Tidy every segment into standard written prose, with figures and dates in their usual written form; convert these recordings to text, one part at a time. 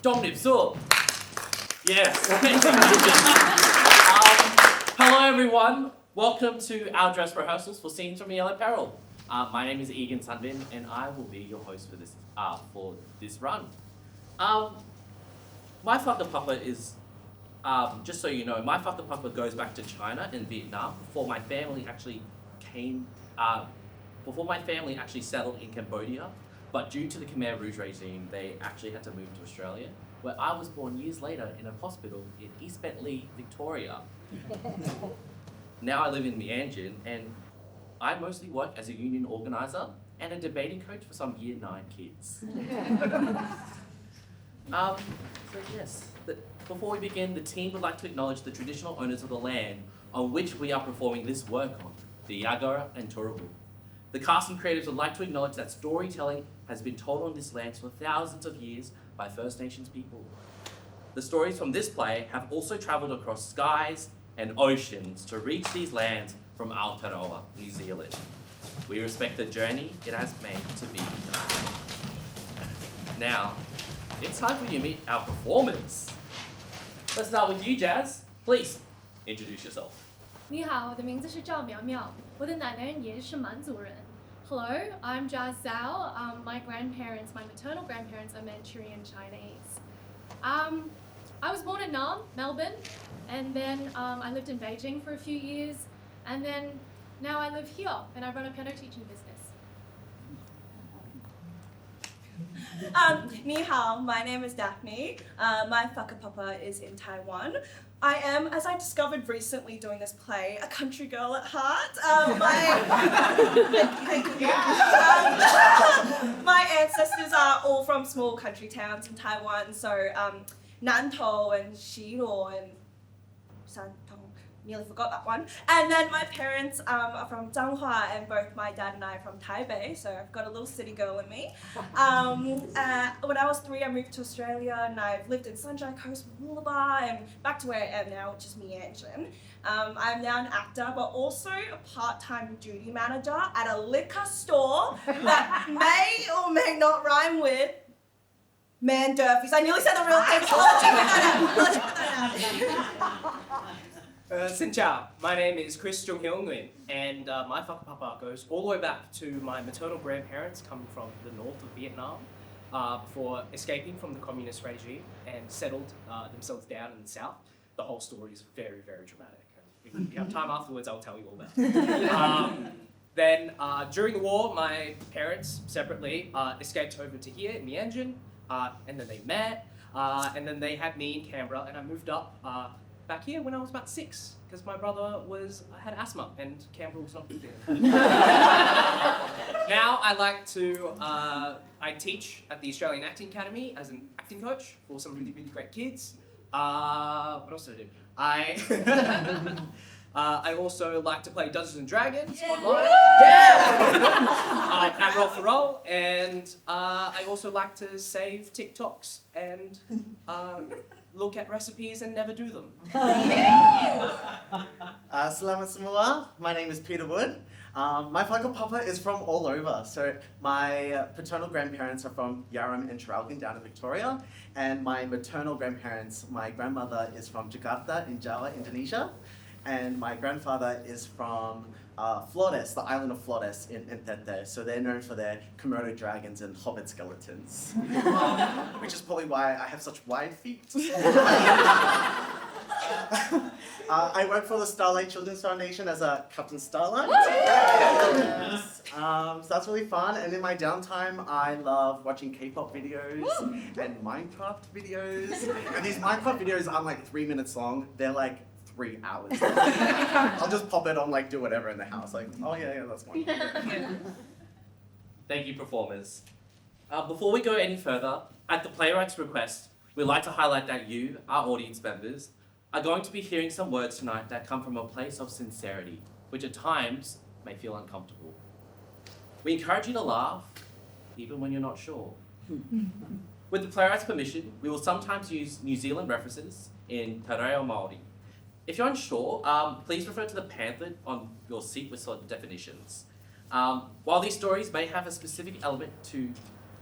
Dominic, so. Yes. Hello everyone. Welcome to our dress rehearsals for scenes from Peril. My name is Egan and I will be your host for this run. My Fucker Papa is, just so you know, my Fucker Papa goes back to China and Vietnam before my family actually settled in Cambodia. But due to the Khmer Rouge regime, they actually had to move to Australia, where I was born years later in a hospital in East Bentley, Victoria. Now I live in Nguyen, and I mostly work as a union organizer and a debating coach for some Year 9 kids. Before we begin, the team would like to acknowledge the traditional owners of the land on which we are performing this work on, the Yagara and Turrbal. The cast and creatives would like to acknowledge that storytelling has been told on this land for thousands of years by First Nations people. The stories from this play have also travelled across skies and oceans to reach these lands from Aotearoa, New Zealand. We respect the journey it has made to be tonight. Now, it's time for you to meet our performers. Let's start with you, Jazz. Please introduce yourself. 你好，我的名字是赵苗苗，我的奶奶也是满族人。Hello, I'm Jess Zhao. My maternal grandparents are Manchurian Chinese. I was born in Nam, Melbourne, and then I lived in Beijing for a few years, and then now I live here, and I run a piano teaching business. 你好, my name is Daphne. My Fucker Papa is in Taiwan. I am, as I discovered recently doing this play, a country girl at heart. My ancestors are all from small country towns in Taiwan, so Nantou and Shiro and Santong. Nearly forgot that one. And then my parents are from Zhanghua, and both my dad and I are from Taipei, so I've got a little city girl in me. When I was 3, I moved to Australia, and I've lived in Sunshine Coast with Woolaba, and back to where I am now, which is Nguyen. I'm now an actor, but also a part-time duty manager at a liquor store that may or may not rhyme with Man Durfies. I nearly said the real thing, so let's check that out. Xin chào, my name is Chris Nguyen, and my Fucker Papa goes all the way back to my maternal grandparents coming from the north of Vietnam before escaping from the communist regime and settled themselves down in the south. The whole story is very, very dramatic. And if you have time afterwards, I'll tell you all about it. Then during the war, my parents separately escaped over to here in Nguyen, and then they met, and then they had me in Canberra, and I moved up back here when I was about 6, because my brother had asthma and Canberra was not good there. Now I teach at the Australian Acting Academy as an acting coach for some really, really great kids. What else did I do? I also like to play Dungeons and Dragons online. And roll for roll, and I also like to save TikToks and look at recipes and never do them. Selamat semua. My name is Peter Wood. My Fucker Papa is from all over. So my paternal grandparents are from Yarram and Traralgon down in Victoria, and my maternal grandparents, my grandmother is from Jakarta in Java, Indonesia, and my grandfather is from Flores, the island of Flores in Tete. So they're known for their Komodo dragons and hobbit skeletons, which is probably why I have such wide feet. I work for the Starlight Children's Foundation as a Captain Starlight. Yes. So that's really fun. And in my downtime, I love watching K-pop videos and Minecraft videos. And these Minecraft videos aren't like 3 minutes long. They're like 3 hours. I'll just pop it on, like, do whatever in the house. Like, oh yeah, that's fine. Thank you, performers. Before we go any further, at the playwright's request, we'd like to highlight that you, our audience members, are going to be hearing some words tonight that come from a place of sincerity, which at times may feel uncomfortable. We encourage you to laugh, even when you're not sure. With the playwright's permission, we will sometimes use New Zealand references in Te Reo Māori. If you're unsure, please refer to the pamphlet on your seat with certain definitions. While these stories may have a specific element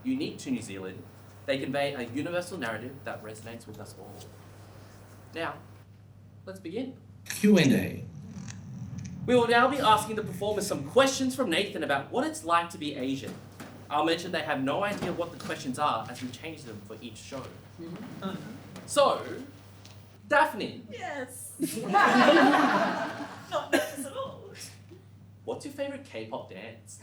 unique to New Zealand, They convey a universal narrative that resonates with us all. Now, let's begin. Q&A. We will now be asking the performers some questions from Nathan about what it's like to be Asian. I'll mention they have no idea what the questions are as we change them for each show. So, Daphne, Yes. Not nervous at all. what's your favourite K-pop dance?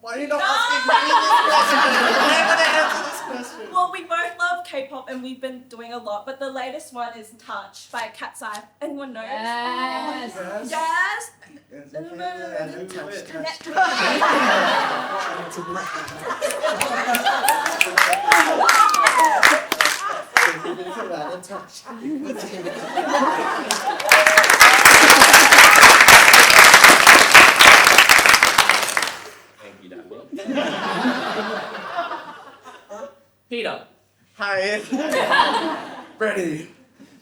Why are you not asking me this question? I'm going to answer this question. Well, we both love K-pop and we've been doing a lot, but the latest one is Touch by Cat's Eye. Anyone knows? Yes. Yes. Thank you, Daphne. Peter, Hi. Ready.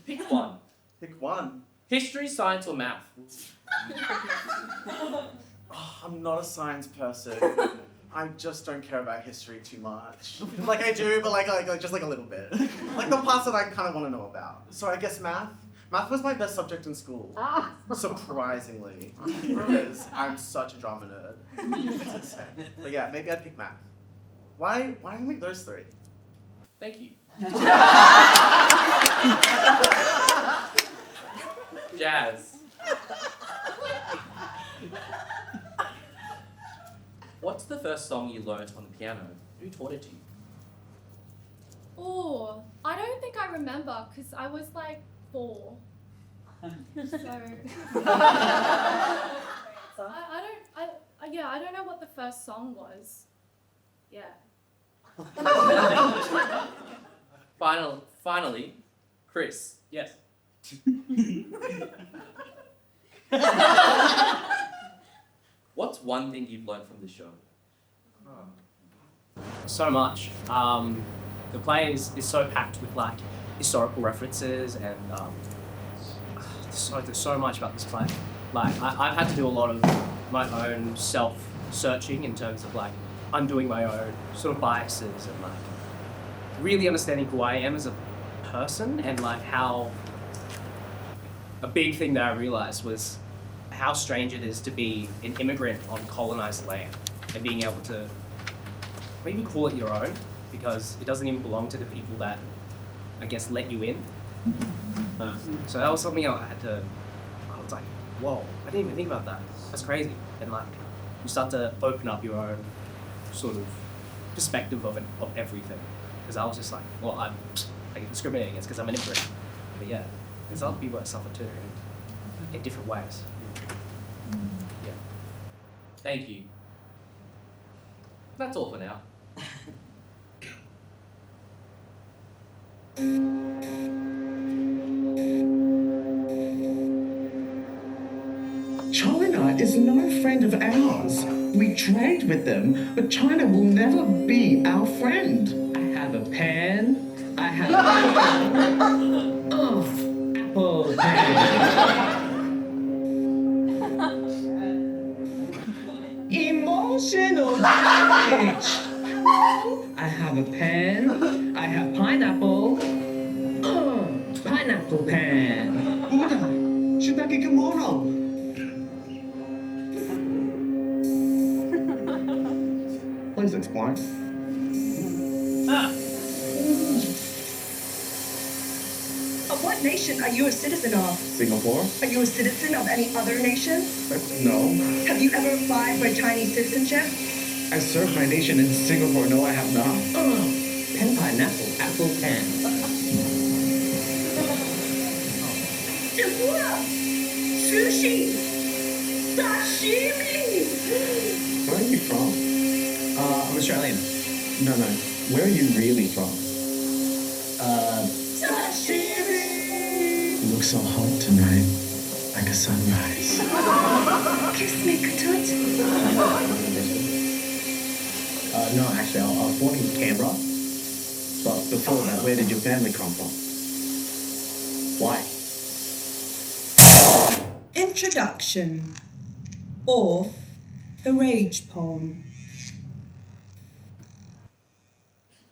pick one. Pick one. History, science, or math? Oh, I'm not a science person. I just don't care about history too much. Like I do, but like just like a little bit. Like the parts that I kind of want to know about. So I guess math. Math was my best subject in school. Surprisingly, because I'm such a drama nerd. It's insane. But yeah, maybe I'd pick math. Why don't we make those three? Thank you. Jazz. What's the first song you learnt on the piano? Who taught it to you? Oh, I don't think I remember because I was like 4. So I don't know what the first song was. Yeah. Finally, Chris. Yes. What's one thing you've learned from the show? So much. The play is so packed with like historical references and there's so much about this play. Like I've had to do a lot of my own self-searching in terms of like undoing my own sort of biases and like really understanding who I am as a person and like how a big thing that I realized was how strange it is to be an immigrant on colonized land and being able to maybe call it your own because it doesn't even belong to the people that I guess let you in. So that was something I was like, whoa, I didn't even think about that. That's crazy. And like you start to open up your own sort of perspective of everything. Because I was just like, well, I get discriminated against because I'm an immigrant. But yeah, there's other people that suffer too in different ways. Yeah. Thank you. That's all for now. China is no friend of ours. We trade with them, but China will never be our friend. I have a pen. I have apple pen. Emotional damage. I have a pen. I have pineapple. Pineapple pen. Buddha, Shibaki Kimura. Please explain. Of what nation are you a citizen of? Singapore? Are you a citizen of any other nation? No. Have you ever applied for Chinese citizenship? I served my nation in Singapore. No, I have not. Pen, pineapple, apple, pen. Tempura! Sushi! Sashimi! Where are you from? I'm Australian. No. Where are you really from? Sashimi! You look so hot tonight. Like a sunrise. Kiss me, Katut. No, actually, I was born in Canberra. But before that, where did your family come from? Why? Introduction. Or the Rage Poem.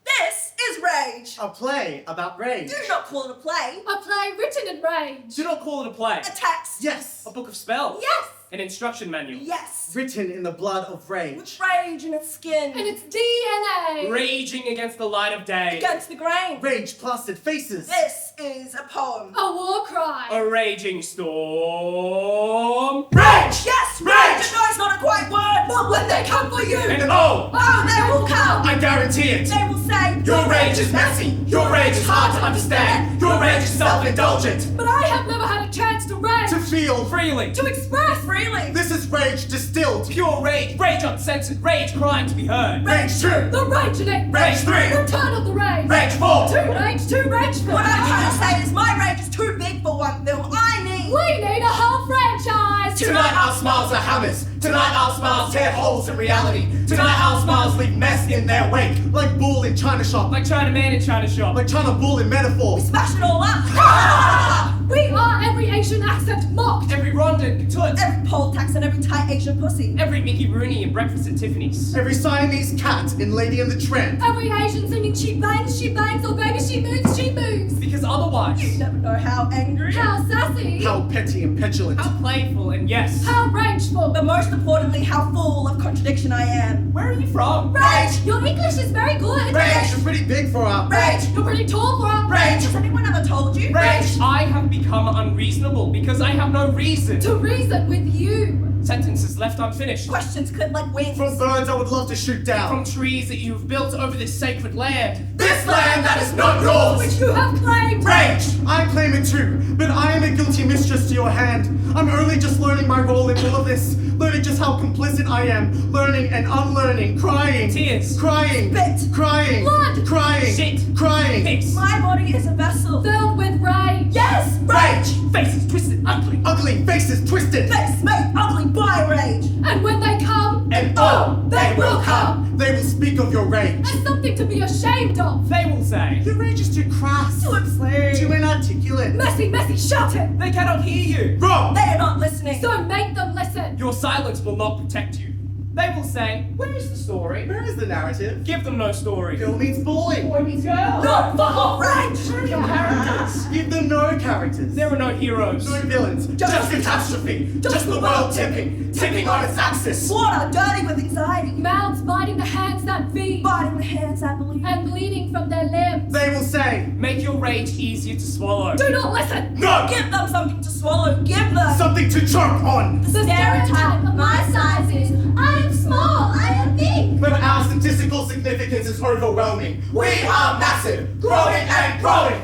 This is rage. A play about rage. Do not call it a play. A play written in rage. Do not call it a play. A text. Yes. A book of spells. Yes. An instruction manual. Yes. Written in the blood of rage. With rage in its skin. And its DNA. Raging against the light of day. Against the grain. Rage plastered faces. This is a poem. A war cry. A raging storm. Rage! Yes! Rage! I know it's not a quite word, but when they come for you, And oh, they will come. I guarantee it. They will say, Your rage is messy. Your rage is hard to understand. Your rage is self-indulgent. But I have never had a chance to rage. To feel. Freely. To express. freely. This is rage distilled. Pure rage. Rage uncensored. Rage crying to be heard. Rage 2. The rage in it. Rage 3. Return of the rage. Rage 4. Too rage, too rageful. What I'm trying to say is my rage is too big for one film. I need. We need a whole franchise. Tonight our smiles are hammers. Tonight our smiles tear holes in reality. Tonight our smiles leave mess in their wake. Like bull in China shop. Like China man in China shop. Like China bull in metaphor. Smash it all up. We are every Asian accent mocked. Every Rondon, Toot. Every poll tax and every tight Asian pussy. Every Mickey Rooney in Breakfast at Tiffany's. Every Siamese cat in Lady and the Tramp. Every Asian singing she bangs, or baby she moves, she moves. Because otherwise, You never know how angry. How sassy. How petty and petulant. how playful and yes. How rageful. But most importantly, how full of contradiction I am. Where are you from? Rage. Your English is very good. Rage is pretty big for our Rage. You're pretty tall for a Rage. Has anyone ever told you? Rage. I have become unreasonable because I have no reason. to reason with you. Sentences left unfinished. Questions clip like wings. From birds I would love to shoot down. From trees that you have built over this sacred land. This land that is not yours. Which you have claimed. Rage. I claim it too, but I am a guilty mistress to your hand. I'm only just learning my role in all of this. Learning just how complicit I am. Learning and unlearning. Crying. Tears. Crying. Spit. Crying. Blood. Crying. Shit. Crying. Piss. My body is a vessel. Filled with rage. Yes! Rage. Faces twisted, ugly. Ugly faces twisted. Face made ugly by rage. And when they come, And oh, they will come. They will speak of your rage. as something to be ashamed of. They will say, Your rage is too crass. Too absurd. Too inarticulate. Messy, messy, shout it. they cannot hear you. Wrong. They are not listening. So make them listen. Your silence will not protect you. They will say, where is the story? Where is the narrative? Give them no story. Girl meets boy. Boy meets girl. No, fuck off, rage! No characters. Give them no characters. There are no heroes. no villains. Just catastrophe. Just the world tipping. Tipping on its axis. Slaughter, dirty with anxiety. Mouths biting the hands that feed. Biting the hands that believe. And bleeding from their limbs. They will say Make your rage easier to swallow. Do not listen. No! Give them something to swallow. Give them something to choke on. The stereotype of my size is I am small, I am big. But our statistical significance is overwhelming. We are massive, growing and growing.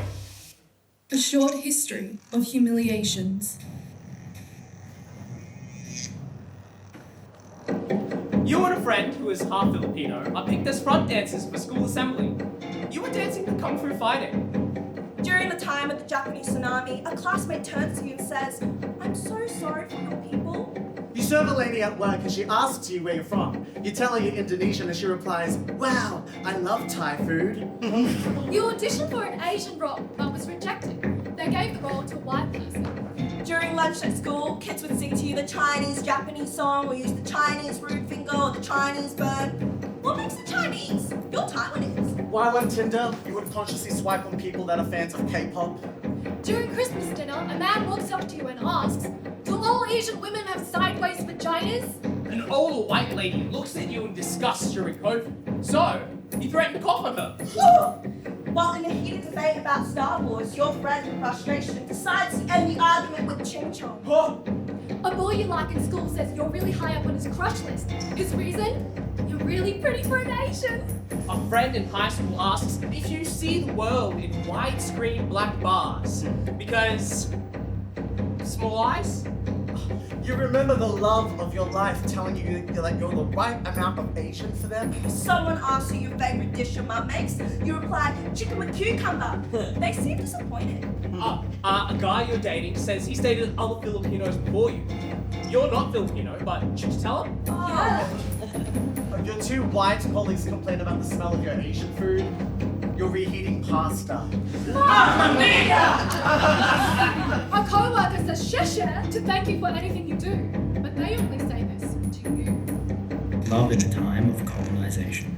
A short history of humiliations. You and a friend who is half Filipino are picked as front dancers for school assembly. You were dancing the kung fu fighting. During the time of the Japanese tsunami, a classmate turns to you and says, I'm so sorry for your people. You serve a lady at work and she asks you where you're from. You tell her you're Indonesian and she replies, wow, I love Thai food. You auditioned for an Asian role, but was rejected. They gave the role to a white person. During lunch at school, kids would sing to you the Chinese-Japanese song or use the Chinese rude finger or the Chinese burn. What makes it Chinese? You're Taiwanese. While on Tinder, you would consciously swipe on people that are fans of K-pop. During Christmas dinner, a man walks up to you and asks, do all Asian women have sideways vaginas? An older white lady looks at you in disgust during COVID. So, you threaten to cough on her. While in a heated debate about Star Wars, your friend in frustration decides to end the argument with Ching Chong. Huh? A boy you like in school says you're really high up on his crush list. His reason? You're really pretty for an Asian. A friend in high school asks if you see the world in widescreen black bars. Because... small eyes? You remember the love of your life telling you that you're the right amount of Asian for them? If someone asks you your favorite dish your mum makes, you reply, chicken with cucumber. They seem disappointed. A guy you're dating says he's dated other Filipinos before you. You're not Filipino, but should you tell him? Your two white colleagues complain about the smell of your Asian food. You're reheating pasta. Mamma mia! A co-worker says sheshe to thank you for anything you do, but they only say this to you. Love in the time of colonization.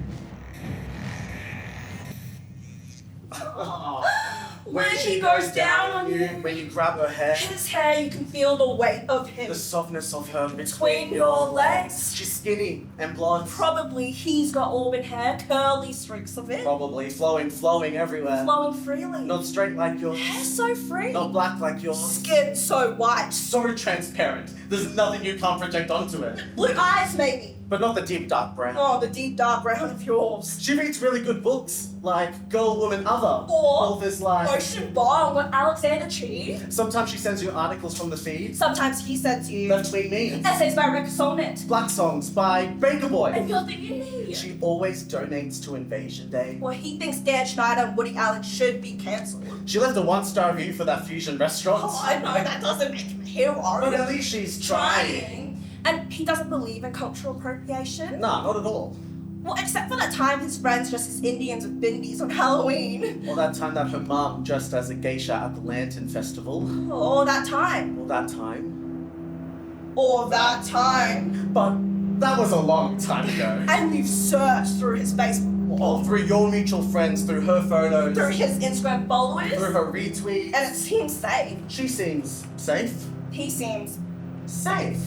When he goes down on you, when you grab her hair, his hair, you can feel the weight of him the softness of her between your legs. She's skinny and blonde. Probably he's got auburn hair, curly streaks of it, Probably flowing everywhere. flowing freely. Not straight like yours. Hair so free. Not black like yours. Skin so white. So transparent. There's nothing you can't project onto it. Blue eyes maybe. But not the deep dark brown. Oh, the deep dark brown of yours. She reads really good books, like Girl, Woman, Other. Or authors like... Ocean Bong with Alexander Chi. Sometimes she sends you articles from the feed. Sometimes he sends you Left Wing Me. essays by Rick Sonnet. Black songs by Baker Boy. And you're thinking, hey. She always donates to Invasion Day. Well, he thinks Dan Schneider and Woody Allen should be cancelled. She left a 1-star review for that fusion restaurant. Oh, I know, that doesn't make him a hero. But at least she's trying. And he doesn't believe in cultural appropriation. Nah, not at all. Well, except for that time his friends dressed as Indians with bindis on Halloween. Or that time that her mom dressed as a geisha at the Lantern Festival. Or that time. Or that time. Or that time. But that was a long time ago. And you've searched through his Facebook. All through your mutual friends, through her photos. Through his Instagram followers. Through her retweets. And it seems safe. She seems safe. He seems Safe.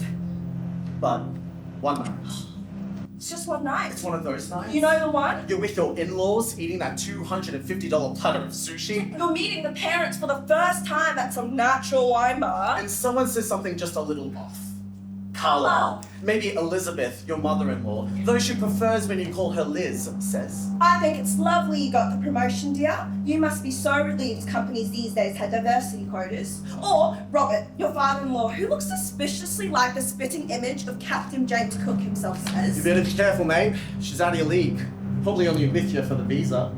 But one night. it's just one night. It's one of those nights. You know the one? You're with your in-laws eating that $250 platter of sushi. You're meeting the parents for the first time at some natural wine bar. And someone says something just a little off. Carla. Maybe Elizabeth, your mother-in-law, though she prefers when you call her Liz, says. I think it's lovely you got the promotion, dear. You must be so relieved companies these days have diversity quotas. Or Robert, your father-in-law, who looks suspiciously like the spitting image of Captain James Cook himself says. You better be careful, mate. She's out of your league. Probably only with you for the visa.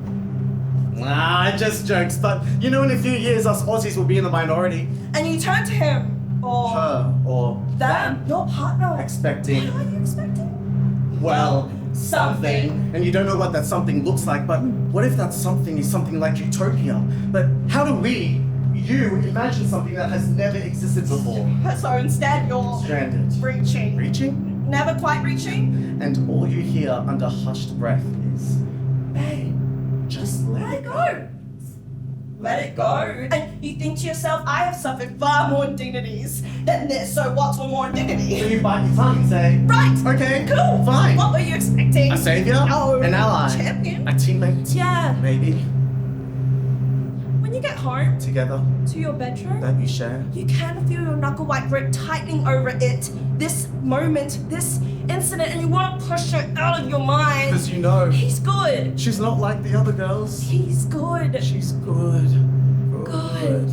Nah, just jokes, but you know in a few years us Aussies will be in the minority. And you turn to him, or Her, or them, your partner. expecting, What are you expecting? well, something. And you don't know what that something looks like, but what if that something is something like utopia? But how do you imagine something that has never existed before? So instead you're Stranded. reaching. Reaching? Never quite reaching. And all you hear under hushed breath is, babe, just let it go. Let it go. And you think to yourself, I have suffered far more indignities than this, so what's one more So indignity? you bite your tongue and say, Right. okay, Cool. fine. What were you expecting? A savior? Oh, An ally? champion? A teammate? Yeah. Maybe. When you get home Together, to your bedroom, that you share. you can feel your knuckle white grip tightening over it. This moment, this incident, and you want to push it out of your mind. Because you know, He's good. she's not like the other girls. He's good. She's good. Good.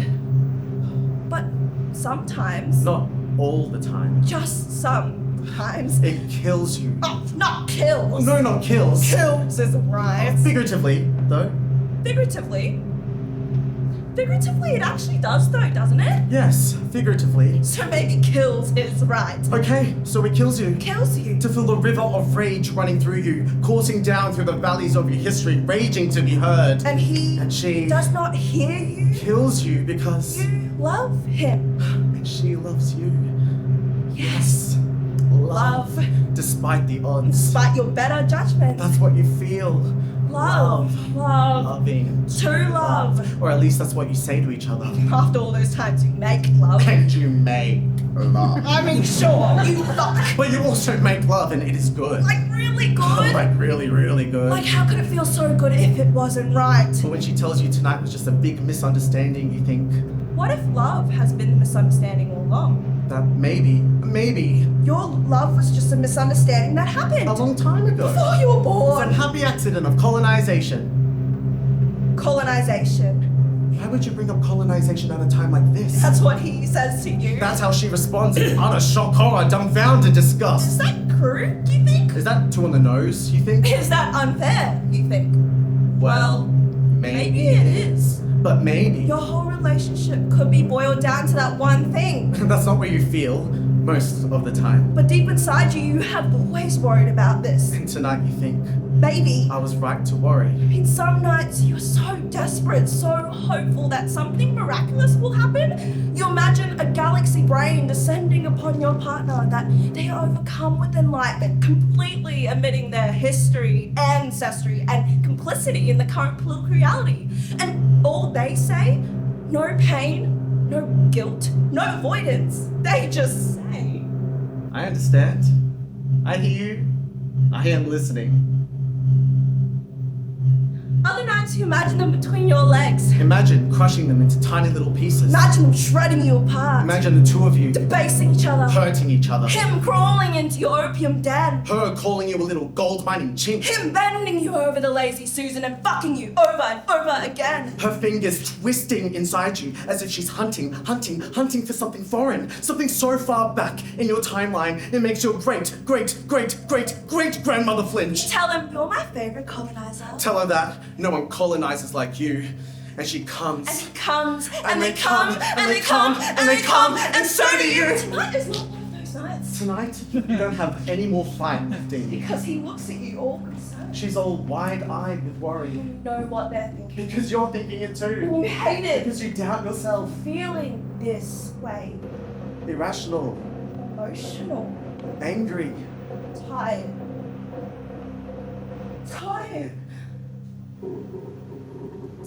But sometimes, Not all the time. just sometimes, It kills you. oh, not kills. No, not kills. Kills isn't right. Figuratively, though. Figuratively. Figuratively, it actually does though, doesn't it? Yes, figuratively. So maybe kills is right. Okay, so it kills you. Kills you. To feel the river of rage running through you, coursing down through the valleys of your history, raging to be heard. And he And she does not hear you. kills you because You love him. and she loves you. Yes. Love. Despite the odds. Despite your better judgment. That's what you feel. Love. Love. Loving. To love. Or at least that's what you say to each other. After all those times you make love. And you make love. I mean, sure, you fuck. But you also make love and it is good. Like, really good? Like really, really good. Like, how could it feel so good if it wasn't right? But when she tells you tonight was just a big misunderstanding, you think What if love has been the misunderstanding all along? that maybe Your love was just a misunderstanding that happened a long time ago. before you were It's born. a happy accident of colonization. Colonization. Why would you bring up colonization at a time like this? That's what he says to you. That's how she responds in utter shock, horror, dumbfounded disgust. Is that crude, do you think? Is that too on the nose, you think? Is that unfair, you think? Well, Maybe it is. But maybe. Your whole relationship could be boiled down to that one thing. That's not what you feel most of the time. But deep inside you, you have always worried about this. And tonight you think, baby. I was right to worry. I mean, some nights you're so desperate, so hopeful that something miraculous will happen. You imagine a galaxy brain descending upon your partner, that they are overcome with enlightenment, completely omitting their history, ancestry, and complicity in the current political reality. And all they say, no pain, no guilt, no avoidance. They just say. I understand. I hear you. I am listening. Other nights you imagine them between your legs. Imagine crushing them into tiny little pieces. Imagine them shredding you apart. Imagine the two of you Debasing each other. hurting each other. Him crawling into your opium den. Her calling you a little gold mining chink. Him bending you over the lazy Susan and fucking you over and over again. Her fingers twisting inside you as if she's hunting for something foreign. Something so far back in your timeline it makes your great grandmother flinch. Tell him you're my favorite colonizer. Tell her that no one colonizes like you. And she comes. And he comes. And they come. And they come. And they come. And so do you. Tonight is not one of those nights. Tonight, you don't have any more fight left in you. Because he looks at you all concerned. She's all wide-eyed with worry. You know what they're thinking. Because you're thinking it too. You hate it. Because you doubt yourself. Feeling this way. Irrational. Emotional. Angry. Tired. Tired.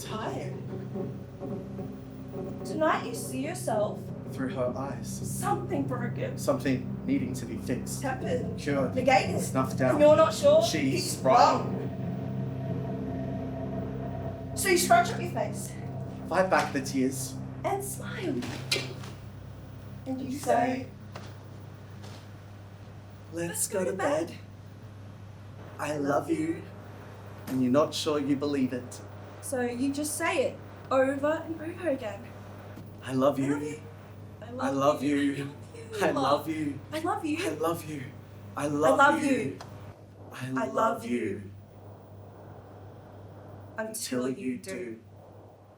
Tired. Tonight you see yourself. Through her eyes. Something broken. Something needing to be fixed. Tempered. Cured. Negated. Snuffed out. And you're not sure. She's He's wrong. So you scrunch up your face. Fight back the tears. And smile. And you say, Let's go to bed. I love you. And you're not sure you believe it. So you just say it over and over again. I love I you. love you. I love you. I love you. I love you. I love you. I I love love you. you. I love you. Until you do.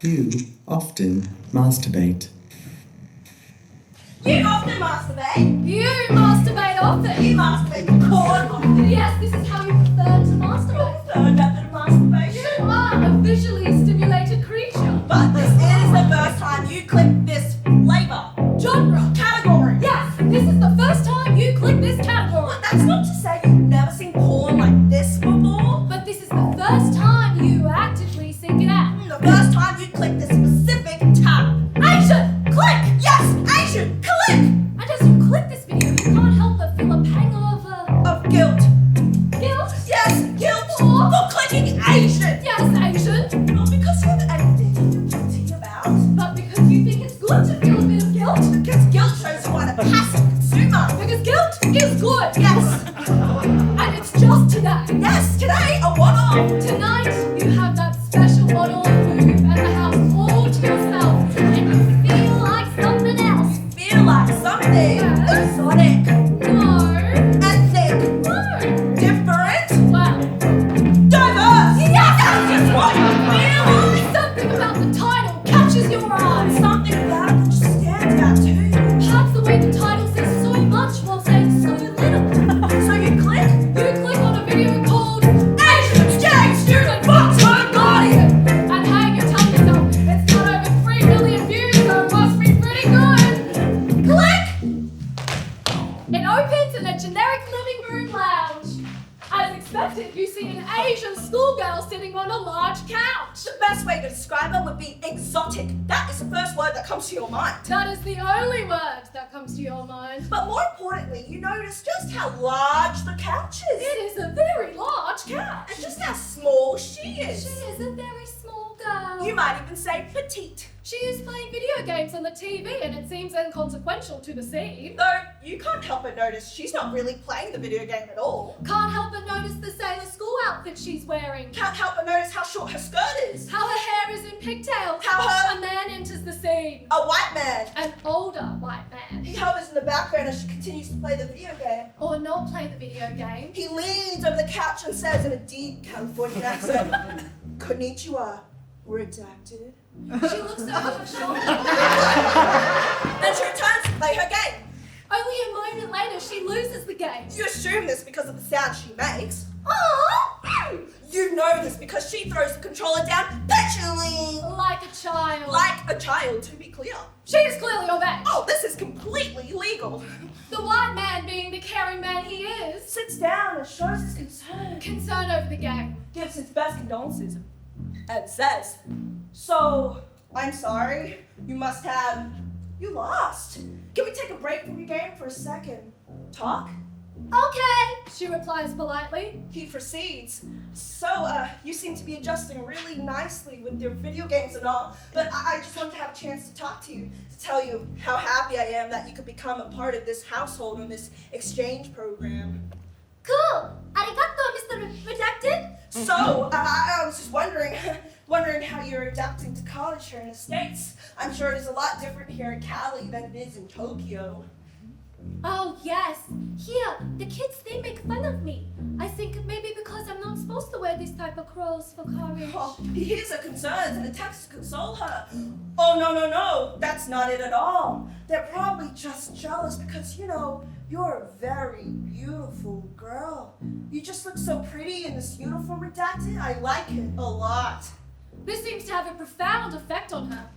You often masturbate. You often masturbate. You masturbate often. You masturbate the corn often. Yes, this is how you prefer to masturbate. Third method of masturbation. You are a visually stimulated creature. But this is the first time you click this flavor. Genre. Category. Yes, this is the first time you click this category. But that's not to say you've never seen porn like this before. But this is the first time you actively seek it out. The first time you click this specific tab. Asian, click! Yes, Asian, click! And as you click this video, you can't help but feel a pang Of guilt. guilt. Yes, guilt for clicking Asian. Yes, Asian. Not because you have anything to feel guilty about. But because you think it's good to feel a bit of guilt. Because guilt shows you are a passive consumer. Because guilt is good. Yes. And it's just today. Yes, today a one-off. Tonight, you have that special bottle of lube and the house all to yourself. And you feel like something else. Feel like something exotic, No. ethnic, No. different, Well, diverse. Yes, that's just what you feel like. something about the title catches your eye. Something about it just stands out to you. Perhaps the way the title says so much while saying so little. So you click. You click on a video called Asian Gay Student Box Her Guardian. And hey, you tell yourself it's got over 3 million views, so it must be pretty good. Click. It opens in a generic living room lounge. As expected, you see an Asian schoolgirl sitting on a large couch. The best way to describe her would be exotic. That is the first word that comes to your mind. That is the only word that comes to your mind. But more importantly, you notice just how large the couch is. It is a very large couch. And just how small she is. She is a very small girl. You might even say petite. She is playing video games on the TV and it seems inconsequential to the scene. Though you can't help but notice she's not really playing the video game at all. Can't help but notice the sailor school outfit she's wearing. Can't help but notice how short her skirt is. How her hair is in pigtails. How a man enters the scene. A white man. An older white man. He hovers in the background as she continues to play the video game. Or not play the video game. He leans over the couch and says in a deep Californian accent, Konnichiwa, redacted. She looks over her shoulder. Then she returns to play her game. Only a moment later, she loses the game. You assume this because of the sound she makes. Aww! you! You know this because she throws the controller down petulantly! Like a child. Like a child, to be clear. She is clearly of age. Oh, this is completely illegal. The white man, being the caring man he is, Sits down and shows his concern. concerned over the gang. Gives his best condolences. And says, "So, I'm sorry. You lost. Can we take a break from your game for a second? Talk?" Okay, she replies politely. He proceeds. "So, you seem to be adjusting really nicely with your video games and all, but I just wanted to have a chance to talk to you, to tell you how happy I am that you could become a part of this household on this exchange program." Cool. Arigato, Mr. Redacted. So, I was just wondering how you're adapting to college here in the States. I'm sure it is a lot different here in Cali than it is in Tokyo. Oh, yes. Here, the kids, they make fun of me. I think maybe because I'm not supposed to wear these type of clothes for college. Oh, he hears her concerns and attempts to console her. "Oh, no, that's not it at all. They're probably just jealous because, you're a very beautiful girl. You just look so pretty in this uniform, Redacted. I like it a lot." This seems to have a profound effect on her.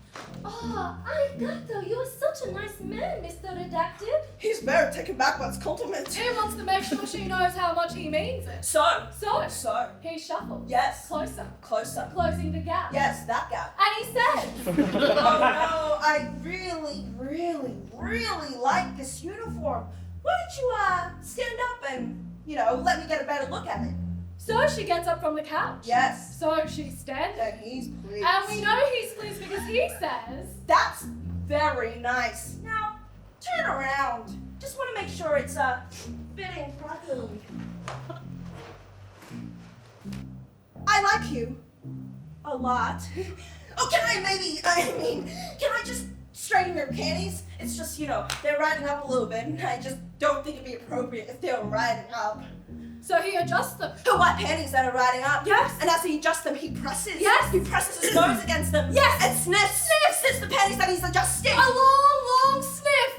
Oh, arigato, you are such a nice man, Mr. Redacted. He's very taken back by his compliment. He wants to make sure she knows how much he means it. So, So, he shuffles. yes, Closer. closer. Closing the gap. Yes, that guy. And he says, "Oh no, I really, really like this uniform. Why don't you stand up and, let me get a better look at it?" so she gets up from the couch. Yes. So she's standing. And he's pleased. And we know he's pleased because he says, "That's very nice. Now, turn around. Just want to make sure it's fitting properly. I like you. A lot. Oh, can I just straighten your panties? It's just, they're riding up a little bit, and I just don't think it'd be appropriate if they were riding up." so he adjusts them. Her white panties that are riding up. Yes. And as he adjusts them, he presses. Yes. He presses his nose against them. Yes. And sniffs the panties that he's adjusting. A long sniff.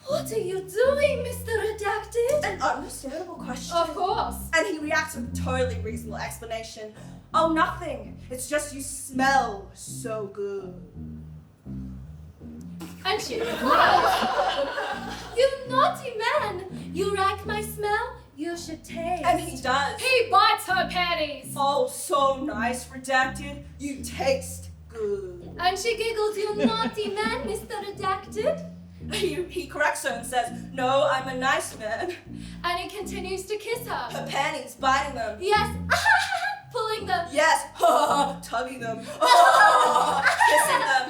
What are you doing, Mr. Redacted? An understandable question. Of course. And he reacts with a totally reasonable explanation. "Oh, nothing. It's just you smell so good." And she replies, "You naughty man. You like my smell? You should taste." And he does. He bites her panties. "Oh, so nice, Redacted. You taste good." And she giggles, "You naughty man, Mr. Redacted." He corrects her and says, "No, I'm a nice man." And he continues to kiss her. Her panties, biting them. Yes, pulling them. Yes, tugging them. Kissing them.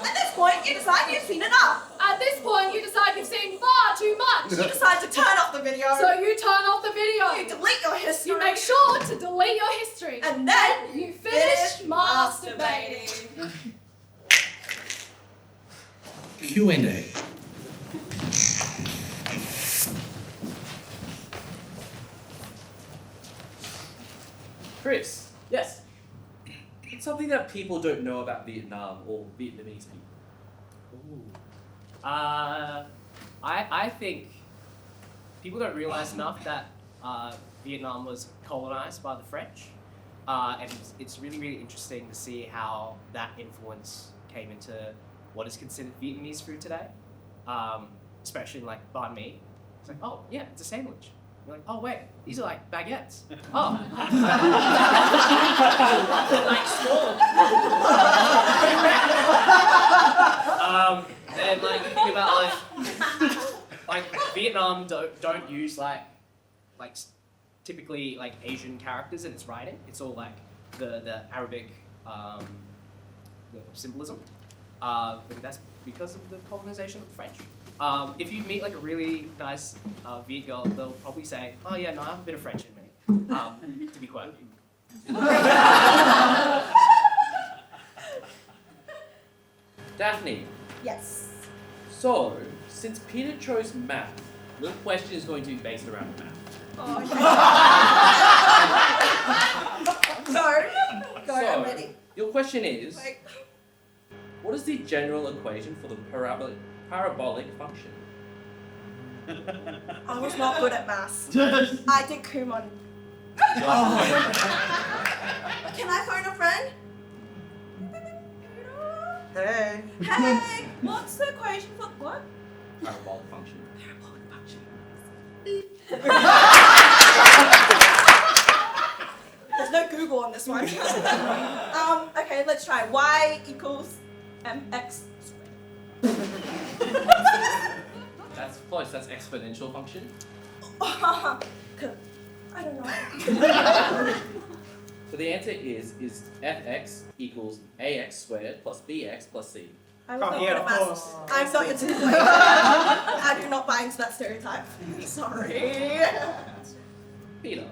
At this point, you decide you've seen enough. At this point, you decide you've seen far too much. You decide to turn off the video. So you turn off the video. You delete your history. You make sure to delete your history. And then you finish masturbating. Q&A. Chris. Yes. It's something that people don't know about Vietnam or Vietnamese people. I think people don't realize enough that Vietnam was colonized by the French, and it's really, really interesting to see how that influence came into what is considered Vietnamese food today, especially like banh mi. It's like, oh yeah, it's a sandwich. You're like, oh wait, these are like baguettes. Oh. Like small. And like you think about like Vietnam don't use like typically like Asian characters in its writing. It's all like the Arabic the symbolism. But that's because of the colonization of the French. If you meet like a really nice Viet girl, they'll probably say, "Oh yeah, no, I have a bit of French in me." To be quite. Daphne. Yes. So, since Peter chose math, the question is going to be based around math. Oh, Go, I'm ready. Your question is, Wait. what is the general equation for the parabolic function? I was not good at maths. I did Kumon. Can I phone a friend? Hey. Hey, what's the equation for what? Parabolic function. Parabolic function. There's no Google on this one. Okay, let's try. Y equals mx squared. That's close. That's exponential function. I don't know. So the answer is fx equals ax squared plus bx plus c. I was not good yeah, at of maths. course. I'm not your typical. I do not buy into that stereotype. Sorry. Peter,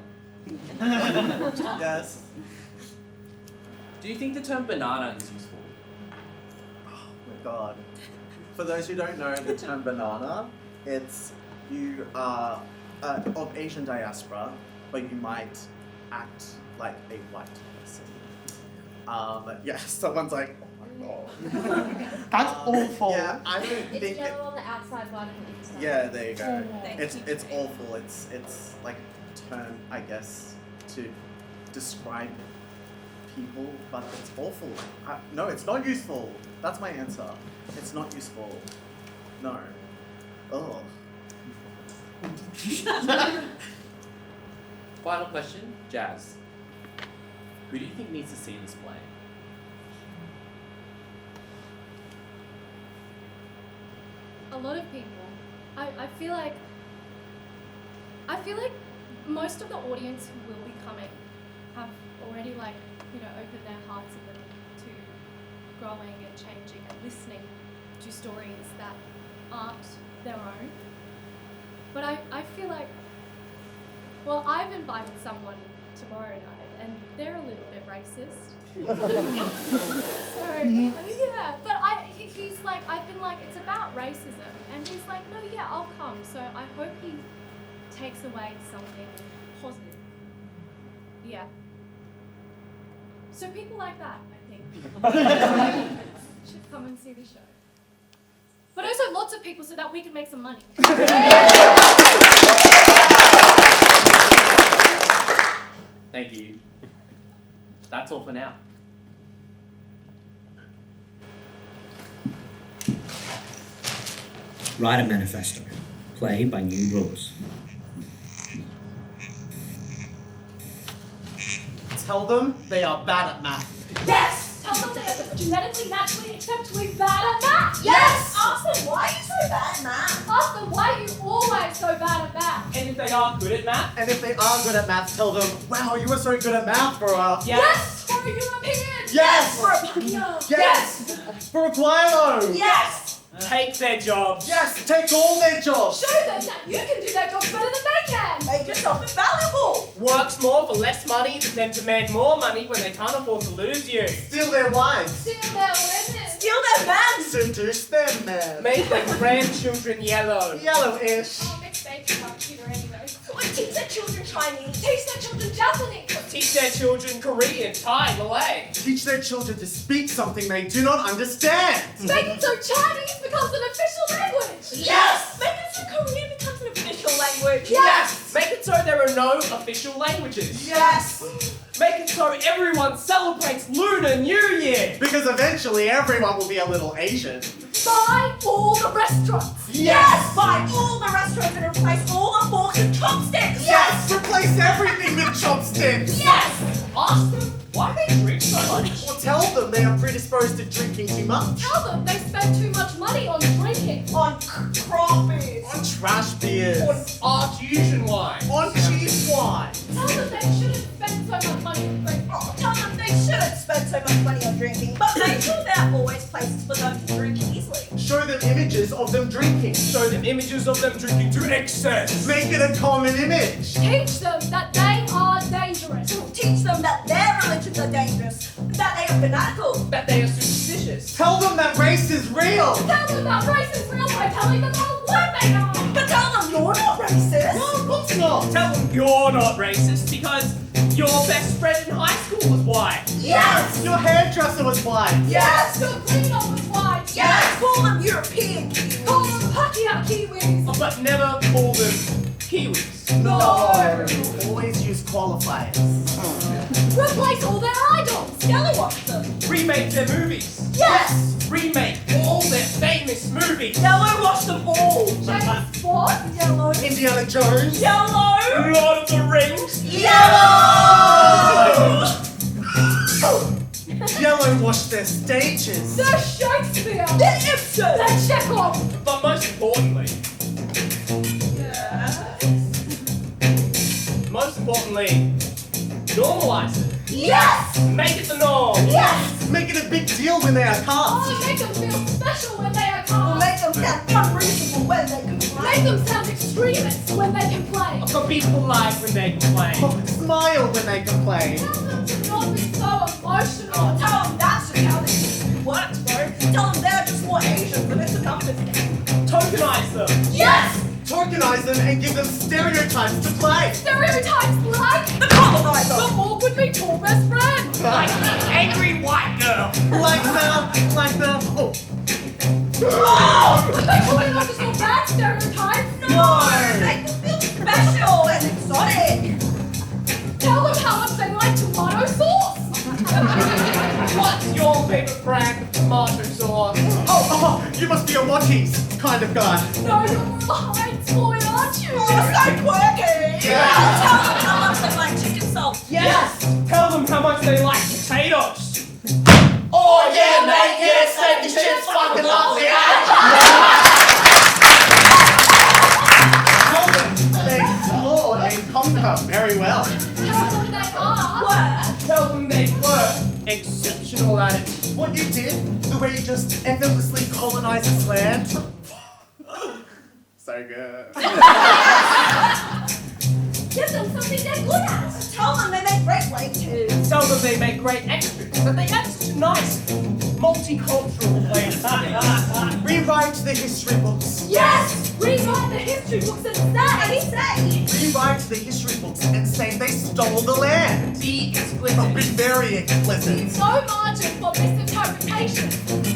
Yes. do you think the term banana is useful? Oh my god. For those who don't know the term banana, it's you are of Asian diaspora, but you might act like a white person. Yeah, someone's like, oh my god. That's awful. Yeah, I don't It's think. yellow on the outside, white on the inside. Yeah, there you go. Thank It's you. awful. It's like a term, I guess, to describe people, but it's awful. No, it's not useful. That's my answer. It's not useful. No. Oh. Final question, Jazz. Who do you think needs to see this play? A lot of people. I feel like most of the audience who will be coming have already opened their hearts a little to growing and changing and listening to stories that aren't their own. But I feel like, well, I've invited someone tomorrow night and they're a little bit racist. So, yeah, but he's like, I've been like, it's about racism. And he's like, no, yeah, I'll come. So I hope he takes away something positive. Yeah. So people like that, I think, should come and see the show. But also lots of people so that we can make some money. Thank you. That's all for now. Write a manifesto. Play by new rules. Tell them they are bad at math. Yes! Tell them they are genetically, naturally, exceptionally bad at math! Yes! Ask them why are you so bad at math? Ask them why are you always so bad at math? And if they are good at math, And if they are good at math, tell them, wow, you were so good at math for a... Yes! For a European! Yes! For a Pacquiao. Yes! For a Guano! Yes! take their jobs. Yes, take all their jobs! Show them that you can do their jobs better than they can! Make yourself invaluable! Works more for less money, then demand more money when they can't afford to lose you. Steal their wives! Steal their women! Steal their men! Seduce them, man! Make their grandchildren yellow. Yellowish! Oh, mixed baking computer anyway. Or teach their children Chinese! Teach their children Japanese! Teach their children Korean, Thai, Malay. Teach their children to speak something they do not understand! Make it so Chinese becomes an official language! Yes! Make it so Korean becomes an official language! Yes! Make it so there are no official languages. Yes! Make it so everyone celebrates Lunar New Year. Because eventually everyone will be a little Asian. Buy all the restaurants! Yes! Buy all the restaurants and replace all the forks and chopsticks! Yes! Replace everything with chopsticks! Yes! Ask them why they drink so much. Or tell them they are predisposed to drinking too much. Tell them they spend too much money on drinking! On crawfish! On trash beers. On Artesian wine. On cheap wine. Tell them they shouldn't spend so much money on drinking! Oh, tell them they shouldn't spend so much money on drinking, but make sure there are always places for them to drink easily. Show them images of them drinking. Show them images of them drinking to excess. Make it a common image. Teach them that they are dangerous! Teach them that their religions are dangerous, that they are fanatical. That they are superstitious. Tell them that race is real. Tell them that race is real by telling them how white they are! But tell them you're not racist. No, of course not. Tell them You're not racist because your best friend in high school was white. Yes! Your hairdresser was white. Yes! Your cleaner was white. Yes! Call them European. Call them Pakia Kiwis. But never call them Kiwis. No. Always use qualifiers. Replace all their idols. Scallywash them. Remake their movies. Yes! Remake all their famous movies. Yellow wash them all. James Bond. Yellow. Indiana Jones. Yellow. Lord of the Rings. Yellow! Yellow wash their stages. They're Shakespeare. They're Ibsen. They're Chekhov. But most importantly, normalize it. Yes! Make it the norm. Yes! Make it a big deal when they are cast. Oh, make them feel special when they are cast. Make them sound unreasonable when they can play. Make them sound extremists when they can play. So be polite when they play. Oh, smile when they can play. Tell them to not be so emotional. Tell them that's just how this industry works, bro. Tell them they're just more Asian, but it's a numbers game. Tokenize them. Yes! Tokenize them and give them stereotypes to play. Stereotypes like The colonizer. the awkwardly tall best friend. Like the angry white girl. Like the, oh. Oh! Are they calling us just all bad stereotypes? No! Make them feel special and exotic. Tell them how much they like tomato sauce. What's your favorite brand of tomato sauce? Oh, you must be a Watties kind of guy. No, you're more of a Heinz boy, aren't you? Oh, so quirky! Yeah. Tell them how much they like chicken salt. Yes! Tell them how much they like potatoes. Oh yeah, mate, yeah, steak and chips, fucking lovely. Tell them they explore and conquer very well. Tell them they are. Tell them they were exceptional at it. What you did, the way you just effortlessly colonized this land. So good. Give them something they're good at. Tell them they make great waiters. Tell them they make great extras, but they add such nice multicultural flavors to things. Rewrite the history books. Yes! Rewrite the history books and say. Rewrite the history books and say they stole the land. Be Oh, explicit. be very explicit. No margin for misinterpretation.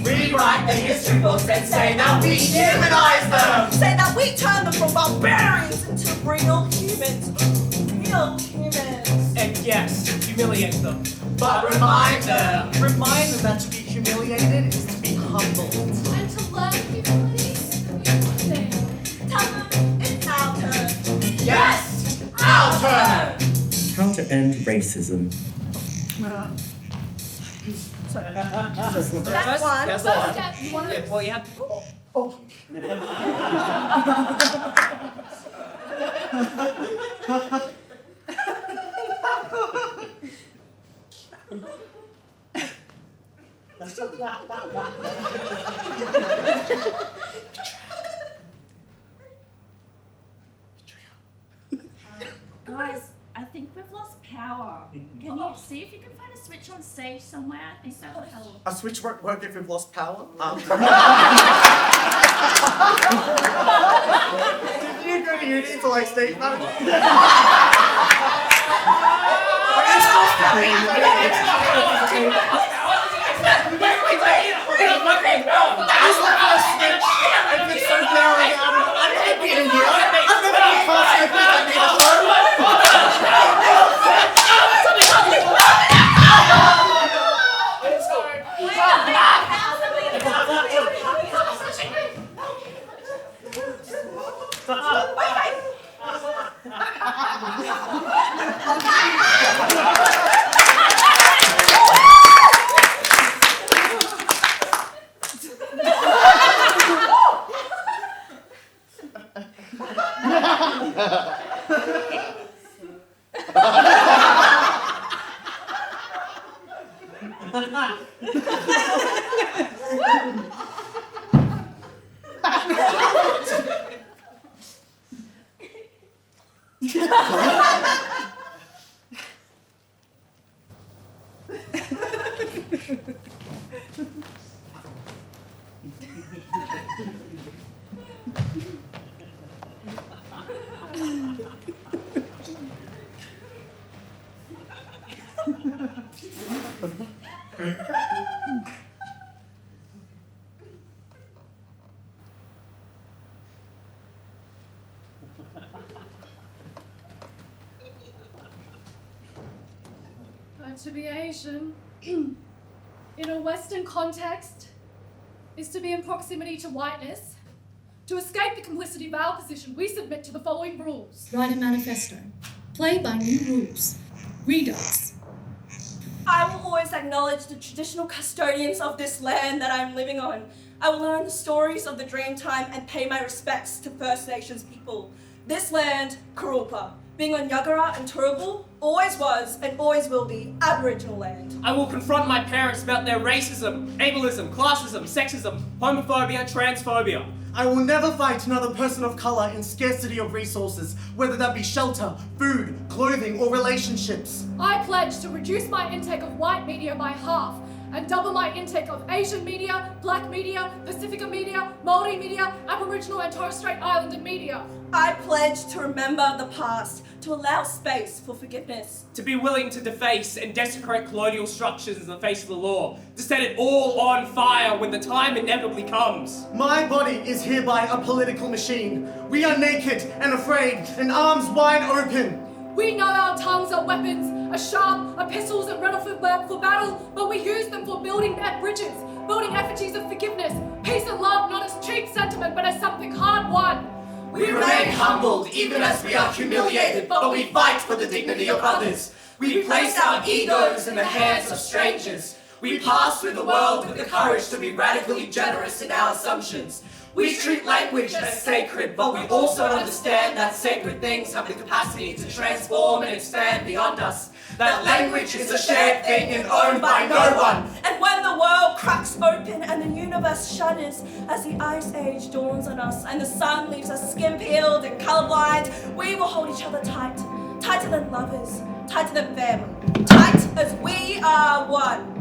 Rewrite the history books and say that we humanize them. Say that we turn them from barbarians into real humans. Real humans. And yes, humiliate them. But remind them that to be humiliated is to be humbled. And to learn humility is a beautiful thing. Tell them it's our turn. Yes! Our turn! How to end racism. That's one. That's First all. step, you want to Well, you have to. Guys, I think we've lost power. Can you see if you can find a switch on stage somewhere? I think that would help. A switch won't work if we've lost power. Did you go to uni to like stage management? I've been so powering out. I'm happy in here. I've never been class so quick I need a But to be Asian, in a Western context, is to be in proximity to whiteness. To escape the complicity of our position, we submit to the following rules. Write a manifesto. Play by new rules. Redux. I will always acknowledge the traditional custodians of this land that I'm living on. I will learn the stories of the Dreamtime and pay my respects to First Nations people. This land, Kurupa, being on Yagara and Turrbal, always was and always will be Aboriginal land. I will confront my parents about their racism, ableism, classism, sexism, homophobia, transphobia. I will never fight another person of colour in scarcity of resources, whether that be shelter, food, clothing, or relationships. I pledge to reduce my intake of white media by half and double my intake of Asian media, Black media, Pacifica media, Maori media, Aboriginal and Torres Strait Islander media. I pledge to remember the past, to allow space for forgiveness. To be willing to deface and desecrate colonial structures in the face of the law. To set it all on fire when the time inevitably comes. My body is hereby a political machine. We are naked and afraid and arms wide open. We know our tongues are weapons, are sharp, are pistols and ready for battle, but we use them for building bridges, building effigies of forgiveness, peace and love, not as cheap sentiment, but as something hard-won. We remain humbled even as we are humiliated, but we fight for the dignity of others. We place our egos in the hands of strangers. We pass through the world with the courage to be radically generous in our assumptions. We treat language as sacred, but we also understand that sacred things have the capacity to transform and expand beyond us. That language is a shared thing and owned by no one. And when the world cracks open and the universe shudders as the ice age dawns on us and the sun leaves us skin-peeled and colorblind, we will hold each other tight, tighter than lovers, tighter than family, tight as we are one.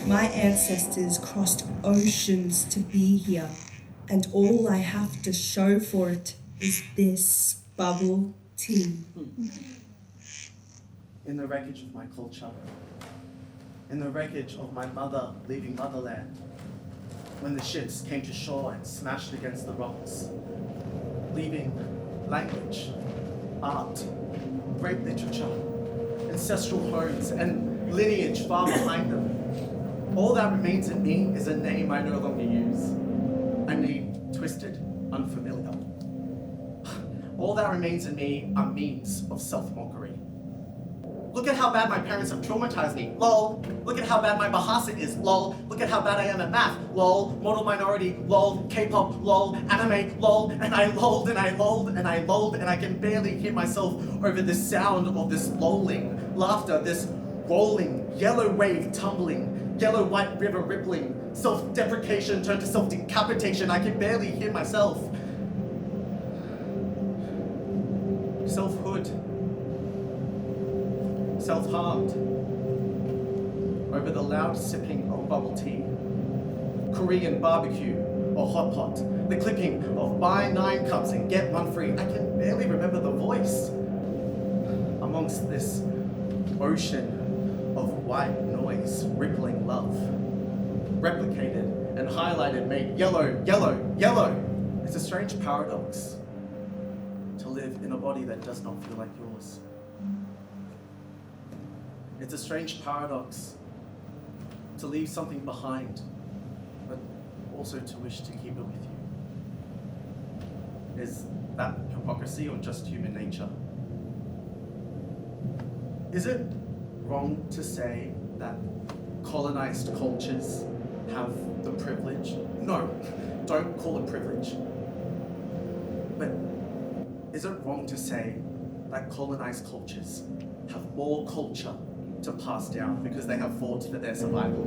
My ancestors crossed oceans to be here, and all I have to show for it is this bubble tea. In the wreckage of my culture, in the wreckage of my mother leaving motherland, when the ships came to shore and smashed against the rocks, leaving language, art, great literature, ancestral homes, and lineage far behind them. All that remains in me is a name I no longer use, a name twisted, unfamiliar. All that remains in me are means of self-mockery. Look at how bad my parents have traumatized me, lol. Look at how bad my Bahasa is, lol. Look at how bad I am at math, lol. Model minority, lol. K-pop, lol. Anime, lol. And I lolled and I lolled and I lolled and I can barely hear myself over the sound of this lolling, laughter, this rolling, yellow wave tumbling, yellow white river rippling, self-deprecation turned to self-decapitation. I can barely hear myself. Selfhood. Self-harmed over the loud sipping of bubble tea, Korean barbecue or hot pot, the clipping of buy 9 cups and get 1 free. I can barely remember the voice amongst this ocean of white noise, rippling love, replicated and highlighted, made yellow, yellow, yellow. It's a strange paradox to live in a body that does not feel like yours. It's a strange paradox to leave something behind, but also to wish to keep it with you. Is that hypocrisy or just human nature? Is it wrong to say that colonized cultures have the privilege? No, don't call it privilege. But is it wrong to say that colonized cultures have more culture to pass down because they have fought for their survival?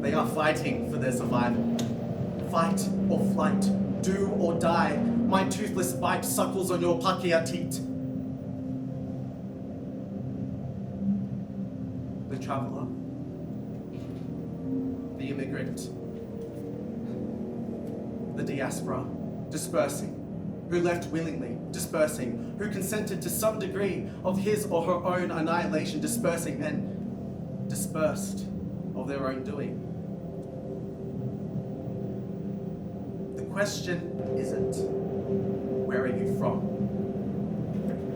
They are fighting for their survival. Fight or flight, do or die. My toothless bite suckles on your pakia teat. The traveler, the immigrant, the diaspora, dispersing, who left willingly, dispersing, who consented to some degree of his or her own annihilation, dispersing, and dispersed of their own doing. The question isn't, where are you from?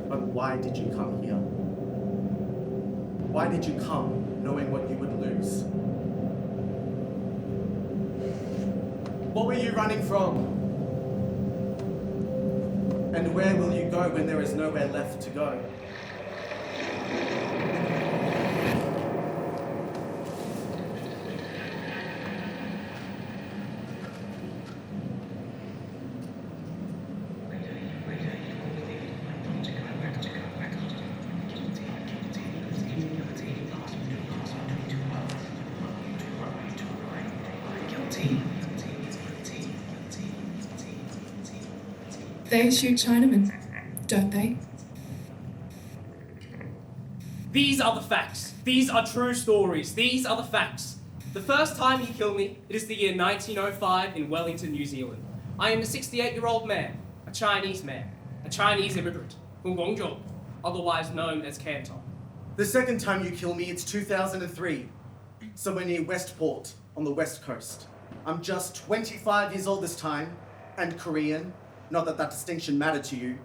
But why did you come here? Why did you come knowing what you would lose? What were you running from? And where will you go when there is nowhere left to go? They shoot Chinamen, don't they? These are the facts. These are true stories. These are the facts. The first time he killed me, it is the year 1905 in Wellington, New Zealand. I am a 68-year-old man, a Chinese immigrant, from Guangzhou, otherwise known as Canton. The second time you kill me, it's 2003, somewhere near Westport on the west coast. I'm just 25 years old this time, and Korean. Not that that distinction mattered to you.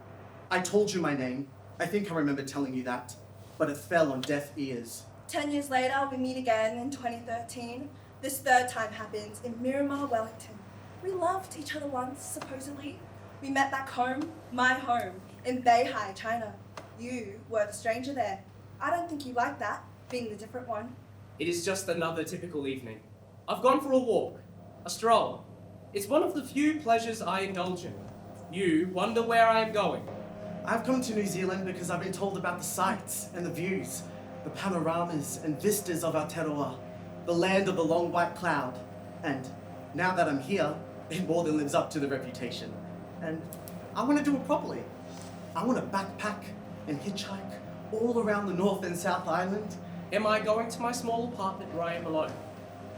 I told you my name. I think I remember telling you that, but it fell on deaf ears. 10 years later, we meet again in 2013. This third time happens in Miramar, Wellington. We loved each other once, supposedly. We met back home, my home, in Beihai, China. You were the stranger there. I don't think you liked that, being the different one. It is just another typical evening. I've gone for a walk, a stroll. It's one of the few pleasures I indulge in. You wonder where I am going. I've come to New Zealand because I've been told about the sights and the views, the panoramas and vistas of Aotearoa, the land of the long white cloud. And now that I'm here, it more than lives up to the reputation. And I want to do it properly. I want to backpack and hitchhike all around the North and South Island. Am I going to my small apartment where I am alone?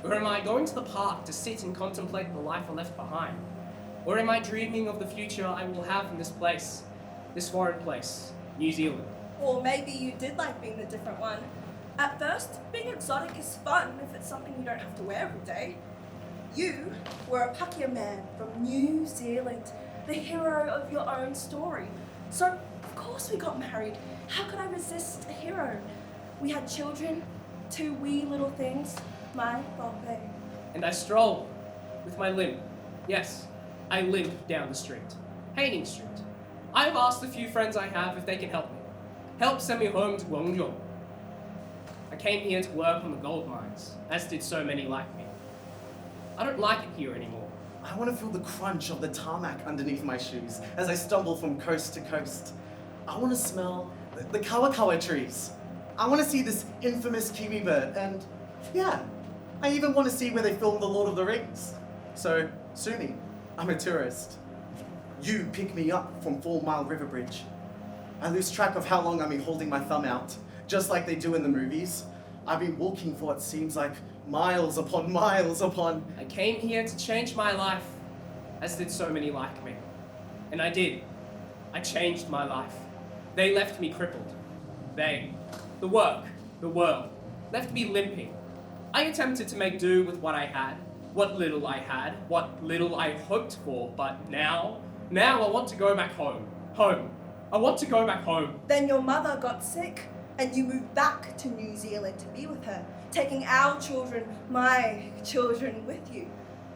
Or am I going to the park to sit and contemplate the life I left behind? Or am I dreaming of the future I will have in this place, this foreign place, New Zealand? Or maybe you did like being the different one. At first, being exotic is fun if it's something you don't have to wear every day. You were a Pakeha man from New Zealand, the hero of your own story. So, of course we got married. How could I resist a hero? We had children, 2 wee little things, my Bombay. And I strolled with my limp. Yes, I limp down the street, Haining Street. I've asked a few friends I have if they can help me. Help send me home to Guangzhou. I came here to work on the gold mines, as did so many like me. I don't like it here anymore. I want to feel the crunch of the tarmac underneath my shoes as I stumble from coast to coast. I want to smell the kawakawa trees. I want to see this infamous kiwi bird, and yeah, I even want to see where they filmed The Lord of the Rings. So, Suni, I'm a tourist. You pick me up from 4 Mile River Bridge. I lose track of how long I've been holding my thumb out, just like they do in the movies. I've been walking for what seems like miles upon miles upon... I came here to change my life, as did so many like me. And I did. I changed my life. They left me crippled. They, the work, the world, left me limping. I attempted to make do with what I had, what little I had, what little I hoped for, but now I want to go back home. Home. I want to go back home. Then your mother got sick, and you moved back to New Zealand to be with her, taking our children, my children, with you.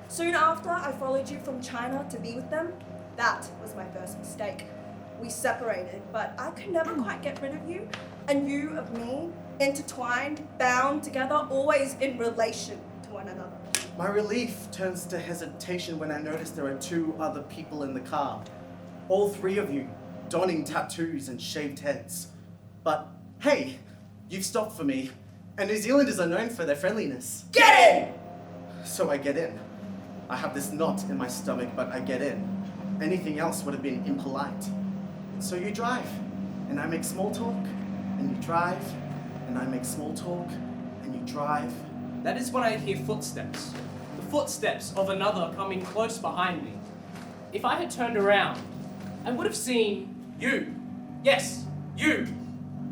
Soon after, I followed you from China to be with them. That was my first mistake. We separated, but I could never quite get rid of you, and you of me, intertwined, bound together, always in relation to one another. My relief turns to hesitation when I notice there are 2 other people in the car. All 3 of you, donning tattoos and shaved heads. But hey, you've stopped for me, and New Zealanders are known for their friendliness. Get in! So I get in. I have this knot in my stomach, but I get in. Anything else would have been impolite. So you drive, and I make small talk, and you drive, and I make small talk, and you drive. That is when I hear footsteps. The footsteps of another coming close behind me. If I had turned around, I would have seen you. Yes, you.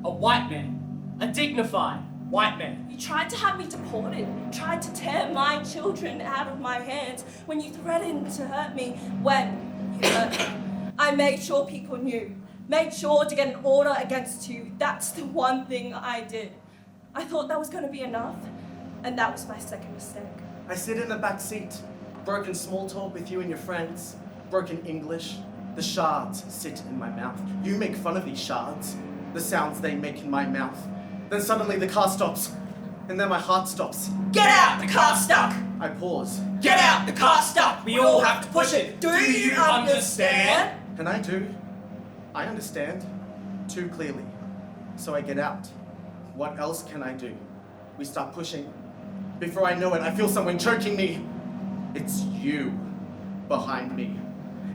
A white man. A dignified, white man. You tried to have me deported, tried to tear my children out of my hands when you threatened to hurt me when you hurt me. I made sure people knew, made sure to get an order against you. That's the one thing I did. I thought that was going to be enough, and that was my second mistake. I sit in the back seat, broken small talk with you and your friends, broken English. The shards sit in my mouth. You make fun of these shards, the sounds they make in my mouth. Then suddenly the car stops, and then my heart stops. Get out, the car's stuck! I pause, Get out, the car's stuck! We all have to push it. Do you understand? and I do. I understand, too clearly. So I get out. What else can I do? We start pushing. Before I know it, I feel someone choking me. It's you behind me.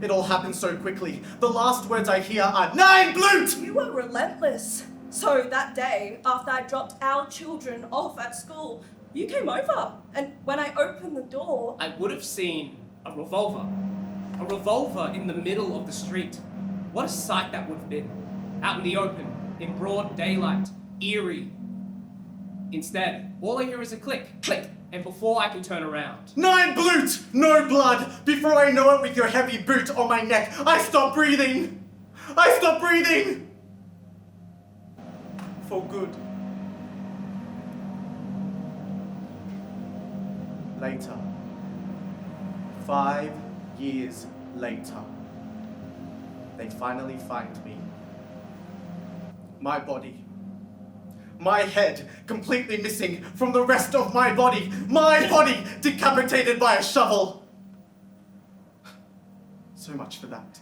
It all happens so quickly. The last words I hear are 9 Blut! You were relentless. So that day, after I dropped our children off at school, you came over. And when I opened the door, I would have seen a revolver. A revolver in the middle of the street. What a sight that would have been. Out in the open, in broad daylight, eerie. Instead, all I hear is a click, click, and before I can turn around. 9 Blut! No blood! Before I know it, with your heavy boot on my neck, I stop breathing! I stop breathing! For good. Later. 5 years later. They finally find me. My body. My head completely missing from the rest of my body. My body decapitated by a shovel. So much for that.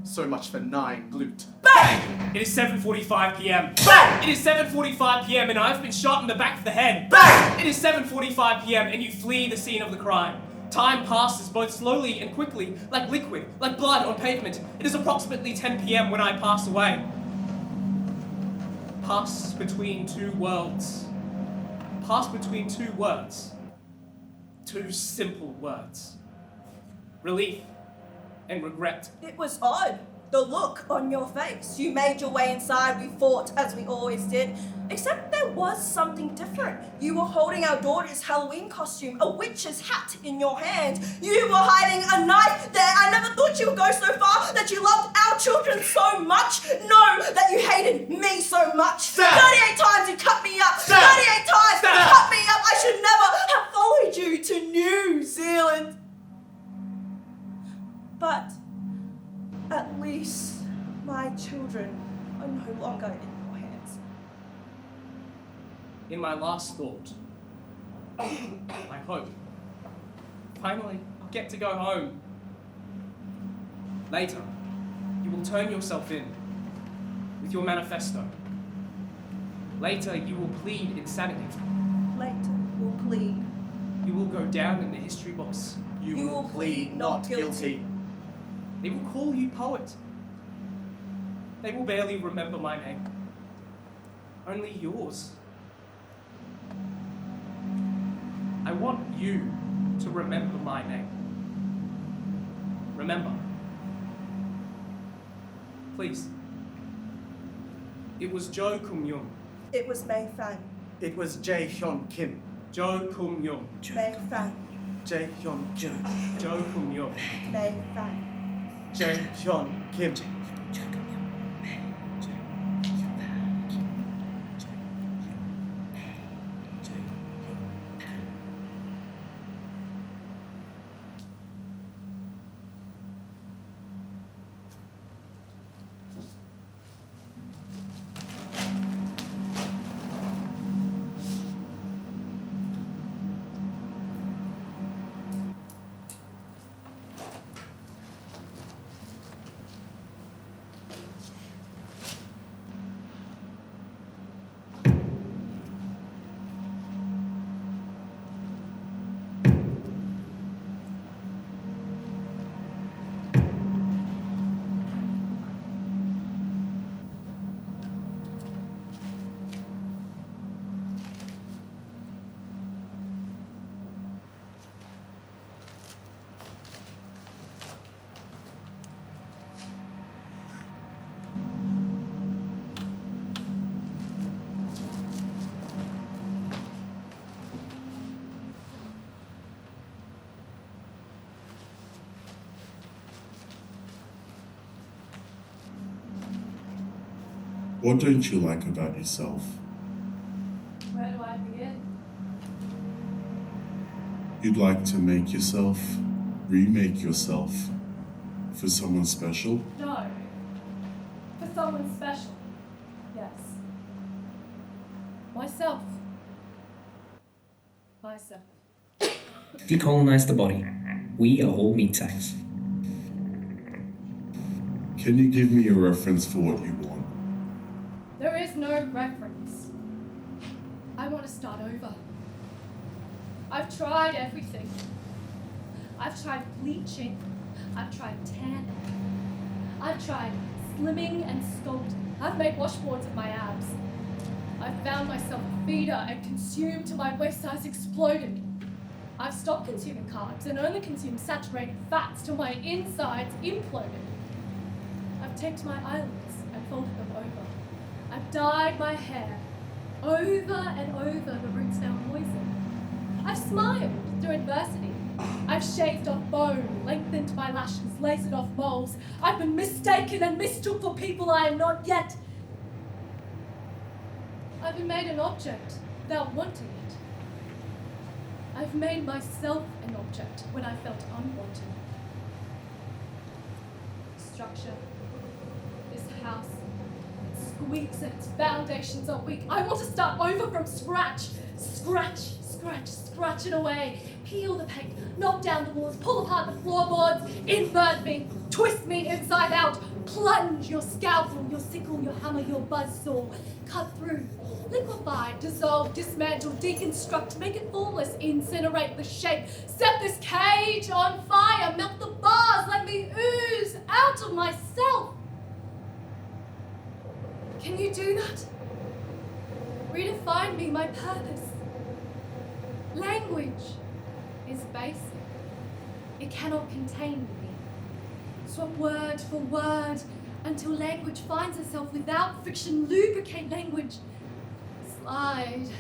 So much for 9 Blut. Bang! It is 7:45 p.m. Bang! It is 7:45 p.m. and I've been shot in the back of the head. Bang! It is 7:45 p.m. and you flee the scene of the crime. Time passes both slowly and quickly, like liquid, like blood on pavement. It is approximately 10 p.m. when I pass away. Pass between two worlds. Pass between 2 words. 2 simple words. Relief and regret. it was odd. The look on your face. You made your way inside, we fought as we always did. Except there was something different. You were holding our daughter's Halloween costume, a witch's hat in your hand. You were hiding a knife there. I never thought you would go so far that you loved our children so much. No, that you hated me so much. Stop. 38 times you cut me up. Stop. 38 times you Stop. cut me up. I should never have followed you to New Zealand. But at least my children are no longer in your hands. In my last thought, I hope, finally, I'll get to go home. Later, you will turn yourself in with your manifesto. Later, you will plead insanity. Later, we'll plead. You will go down in the history books. You will plead not guilty. They will call you poet. They will barely remember my name. Only yours. I want you to remember my name. Remember. Please. It was Joe Kum Yung. It was Mei Fan. It was Jae Hyun Kim. Joe Kum Yung. Mei Fan. Jae Hyun Kim. Joe Kum Yung. Mei Fan. Jae Hyun Kim. What don't you like about yourself? Where do I begin? You'd like to make yourself, remake yourself for someone special? No. For someone special. Yes. Myself. Myself. Decolonize the body. We are all meat sacks. Can you give me a reference for what you want? There is no reference. I want to start over. I've tried everything. I've tried bleaching. I've tried tanning. I've tried slimming and sculpting. I've made washboards of my abs. I've found myself a feeder and consumed till my waist size exploded. I've stopped consuming carbs and only consumed saturated fats till my insides imploded. I've taped my eyelids and folded them over. I've dyed my hair over and over, the roots now moistened. I've smiled through adversity. I've shaved off bone, lengthened my lashes, lasered off moles. I've been mistaken and mistook for people I am not yet. I've been made an object without wanting it. I've made myself an object when I felt unwanted. Structure. This house. It squeaks and its foundations are weak. I want to start over from scratch. Scratch it away. Peel the paint, knock down the walls, pull apart the floorboards, invert me, twist me inside out, plunge your scalpel, your sickle, your hammer, your buzzsaw, cut through, liquefy, dissolve, dismantle, deconstruct, make it formless, incinerate the shape, set this cage on fire, melt the bars, let me ooze out of myself. Can you do that? Redefine me, my purpose. Language is basic. It cannot contain me. Swap word for word until language finds itself without friction. Lubricate language. Slide.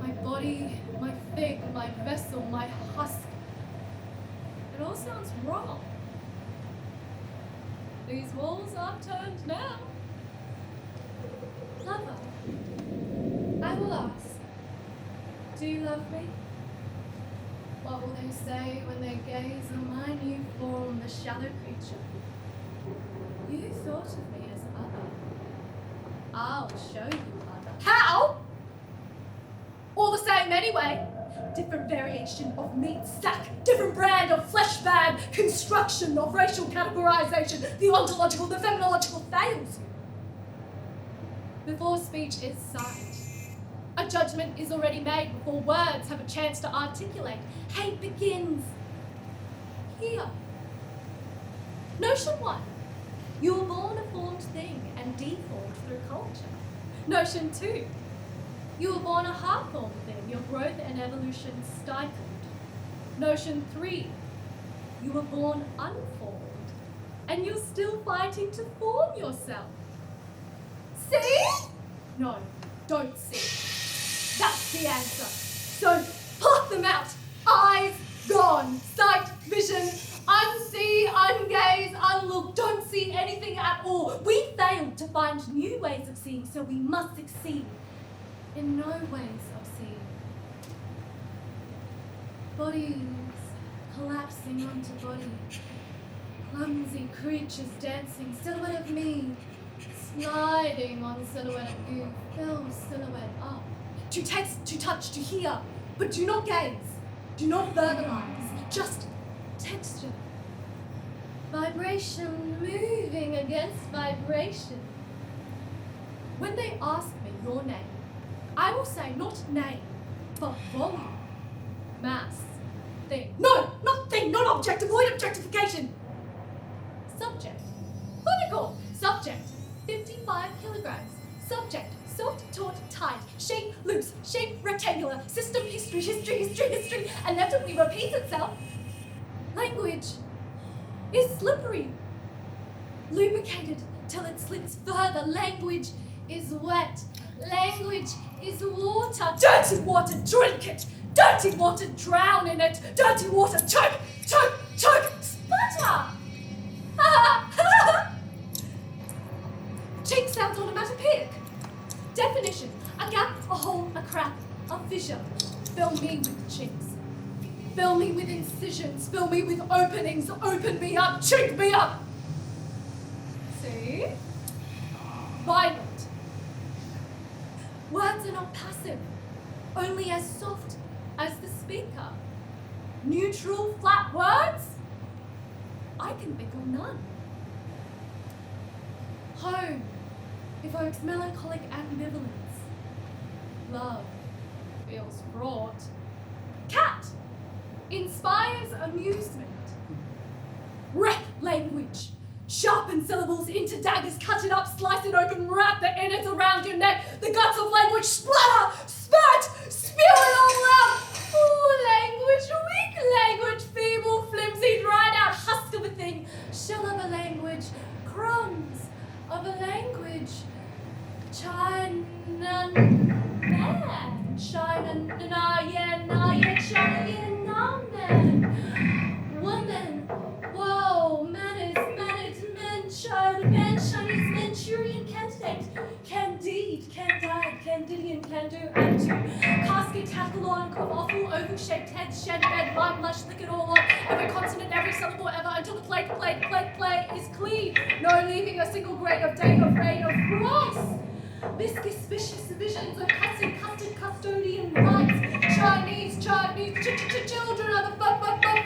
My body, my fig, my vessel, my husk. It all sounds wrong. These walls are turned now. Lover, I will ask. Do you love me? What will they say when they gaze on my new form, the shadow creature? You thought of me as other. I'll show you other. How? All the same anyway. Different variation of meat sack, different brand of flesh bag, construction of racial categorization, the ontological, the feminological fails. Before speech is sight. A judgment is already made before words have a chance to articulate. Hate begins here. Notion 1. You were born a formed thing and deformed through culture. Notion 2. You were born a half-formed thing, your growth and evolution stifled. Notion 3. You were born unformed, and you're still fighting to form yourself. See? No, don't see. That's the answer. So pluck them out. Eyes gone. Sight, vision, unsee, ungaze, unlook. Don't see anything at all. We failed to find new ways of seeing, so we must succeed in no ways of seeing. Bodies collapsing onto body. Clumsy creatures dancing. Silhouette of me. Sliding on silhouette of you. Fill silhouette up. To taste, to touch, to hear, but do not gaze, do not verbalize, just texture. Vibration moving against vibration. When they ask me your name, I will say not name, but volume, mass, thing. No, not thing, not object, avoid objectification. Subject, clinical, subject, 55 kilograms, subject, soft, taut, tight, shape, loose, shape, rectangular, system, history, inevitably repeats itself. Language is slippery, lubricated till it slips further. Language is wet. Language is water. Dirty water, drink it. Dirty water, drown in it. Dirty water, choke, sputter. Asia. Fill me with chinks. Fill me with incisions. Fill me with openings. Open me up. Chink me up. See? Violent. Words are not passive, only as soft as the speaker. Neutral, flat words? I can think of none. Home evokes melancholic ambivalence. Love feels fraught. Cat inspires amusement. Rep language. Sharpen syllables into daggers, cut it up, slice it open, wrap the innards around your neck. The guts of language splatter, spat, spew it all out. Ooh, language, weak language, feeble, flimsy, dried out husk of a thing. Shell of a language, crumbs of a language. China man, China na China man. Woman, whoa, manners, men, child, man, Chinese Manchurian candidate, Candide, Candide, Candidian, can do, attitude, casket, tackle on, awful, oval-shaped head, shed, bed, lime, lush, lick it all on, every consonant, every syllable ever, until the plate is clean, no leaving a single grain of day of rain of rice. Viscous, vicious visions of custard, custodian rights. Chinese, children are the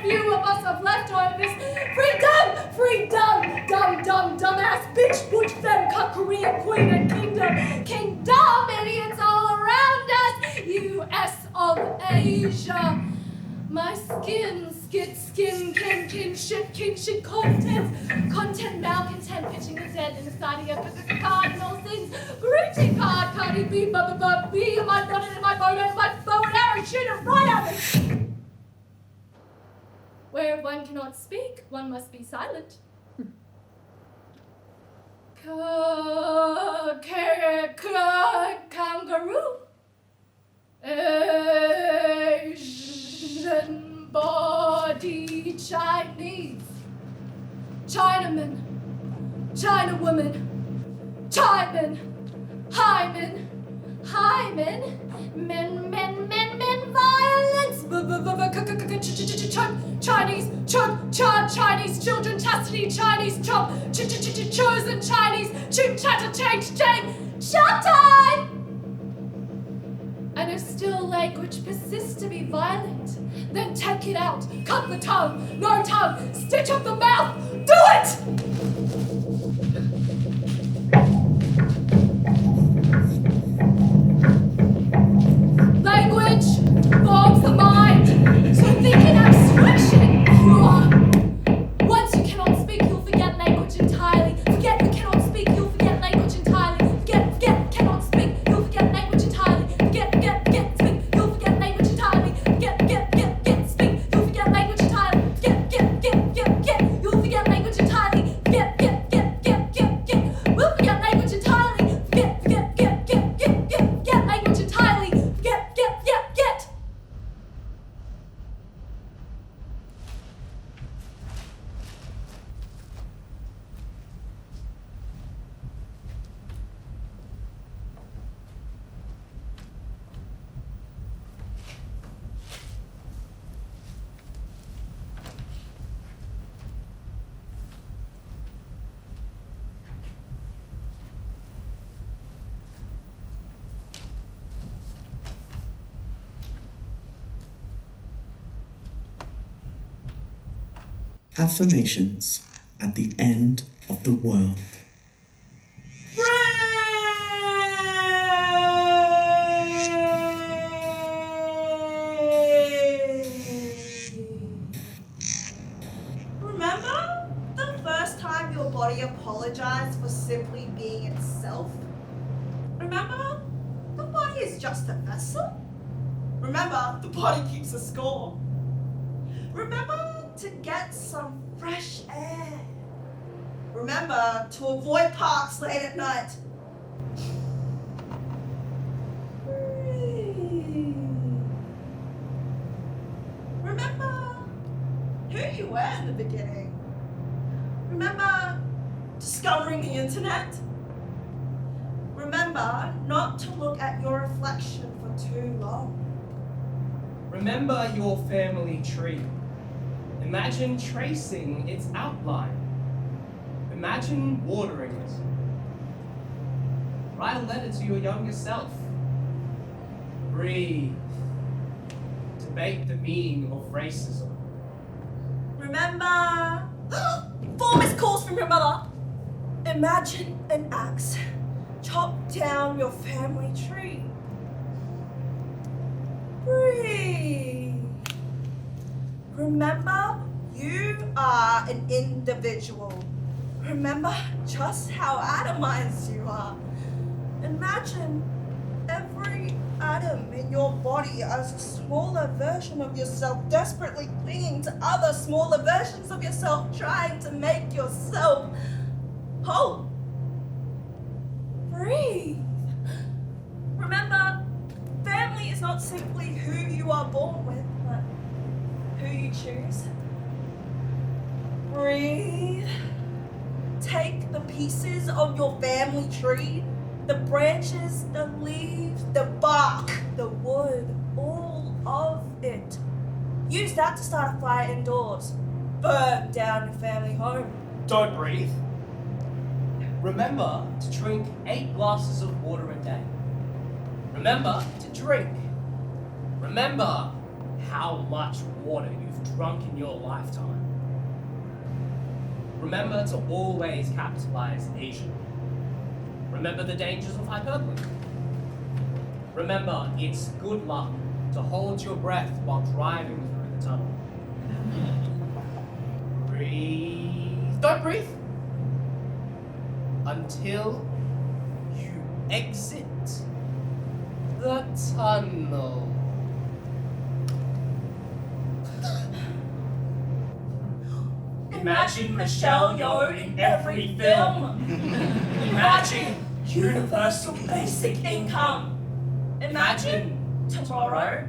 few of us of leftovers. Freedom, dumbass, bitch, butch, femme, cuck, Korean, queen, and kingdom, idiots all around us. U.S. of Asia. My skin, kinship, content, malcontent, pitching the dead in the side of your cardinal sins. Greeting card, Cardi B, B, am I running in my bow and arrow, shoot it right at it. Where one cannot speak, one must be silent. Kangaroo. Asian body, Chinese, Chinaman, Chinawoman, Chinaman, men, violence, Chinese children, chastity, Chinese chop, chosen Chinese, ching, chatter, change, shut time! And if still language persists to be violent, then take it out, cut the tongue, no tongue, stitch up the mouth, do it! Language forms the mind, so think in abstraction. Once you cannot speak, you'll forget language entirely. Forget you cannot speak, you'll forget language entirely. Forget, cannot speak, you'll forget language entirely. Forget, speak, you'll forget language entirely. Forget, speak, you'll forget language entirely. Forget, you'll forget language entirely. Forget, we'll forget language entirely. Forget language entirely. Forget. Affirmations at the end of the world. Remember the first time your body apologized for simply being itself? Remember, the body is just a vessel? Remember, the body keeps a score. Remember to get some fresh air. Remember to avoid parks late at night. Breathe. Remember who you were in the beginning. Remember discovering the internet. Remember not to look at your reflection for too long. Remember your family tree. Imagine tracing its outline. Imagine watering it. Write a letter to your younger self. Breathe. Debate the meaning of racism. Remember? 4 missed calls from your mother. Imagine an axe. Chop down your family tree. Breathe. Remember, you are an individual. Remember just how atomized you are. Imagine every atom in your body as a smaller version of yourself, desperately clinging to other smaller versions of yourself, trying to make yourself whole. Breathe. Remember, family is not simply who you are born with, but who you choose. Breathe. Take the pieces of your family tree, the branches, the leaves, the bark, the wood, all of it. Use that to start a fire indoors. Burn down your family home. Don't breathe. Remember to drink 8 glasses of water a day. Remember to drink. Remember how much water you've drunk in your lifetime. Remember to always capitalize Asian. Remember the dangers of hyperbole. Remember, it's good luck to hold your breath while driving through the tunnel. Breathe. Don't breathe. Until you exit the tunnel. Imagine Michelle Yeoh in every film. Imagine universal basic income. Imagine tomorrow,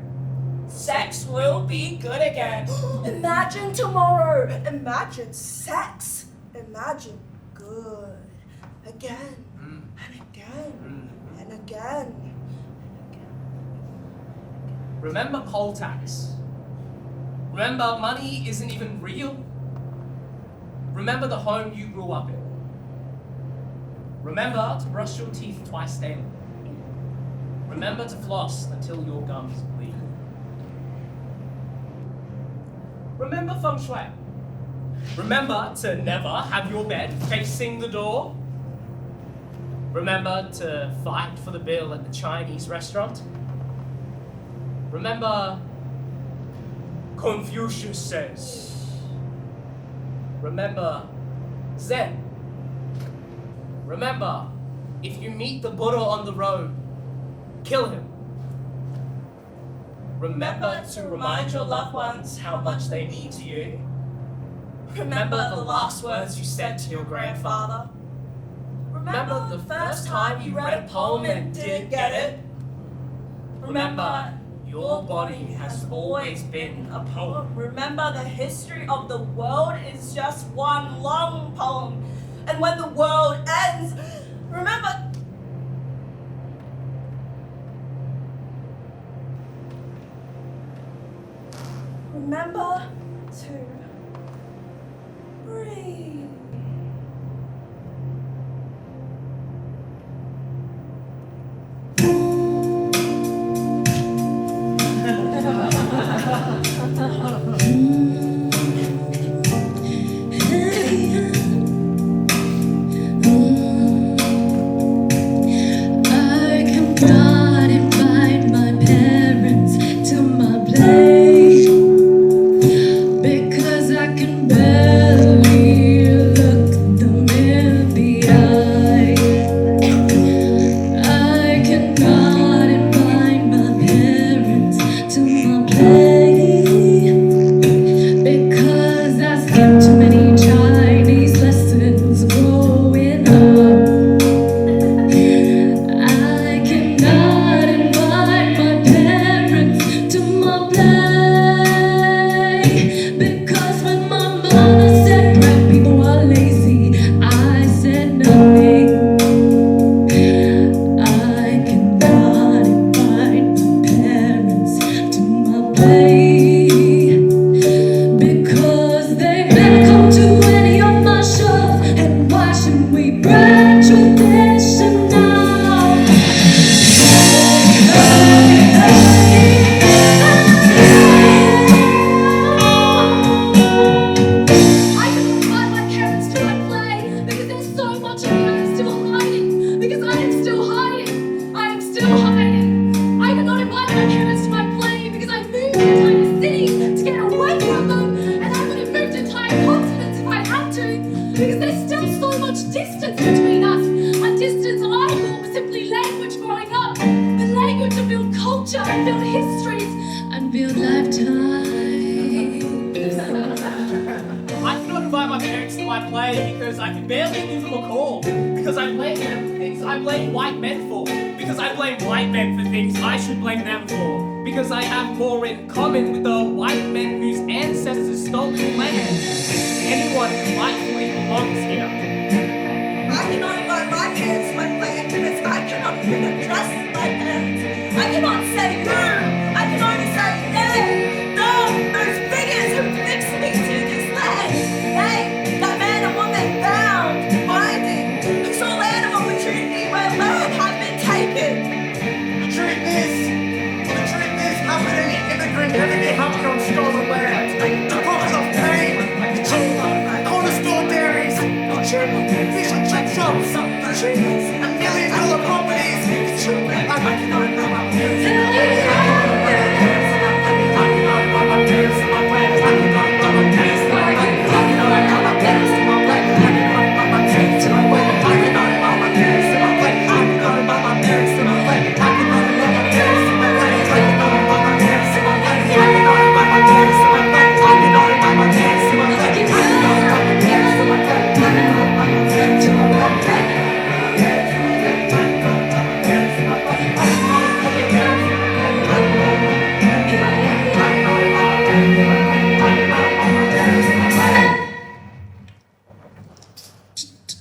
sex will be good again. Imagine tomorrow. Imagine sex. Imagine good again and again and again. Remember poll tax. Remember money isn't even real. Remember the home you grew up in. Remember to brush your teeth twice daily. Remember to floss until your gums bleed. Remember feng shui. Remember to never have your bed facing the door. Remember to fight for the bill at the Chinese restaurant. Remember, Confucius says. Remember, Zen. Remember, if you meet the Buddha on the road, kill him. Remember to remind your loved ones how much they mean to you. Remember the last words you said to your grandfather. Remember the first time you read a poem and didn't get it. Remember, your body has always been a poem. Remember, the history of the world is just one long poem. And when the world ends, remember. Remember to breathe. Because I can barely cities to get away from them, and I would have moved entire continents if I had to, because there's still so much distance between us. A distance I thought was simply language growing up, the language to build culture and build histories and build lifetimes. I cannot invite my parents to my play because I can barely give them a call. Because I blame them for things I blame white men for. Because I blame white men for things I should blame them for. Because I have more in common with the white men whose ancestors stole the land. Anyone who rightfully belongs here. I cannot invite my parents to my play because I cannot even address my parents. I cannot say no. I can only say they. Those figures who fixed me to this land. They, that man and woman bound, binding, who saw land of opportunity where land had been taken. The truth is happening immigrant everyday happening on stolen land. The profit of pain, corner store dairies, fish and chip shops, $1 million properties. I cannot remember my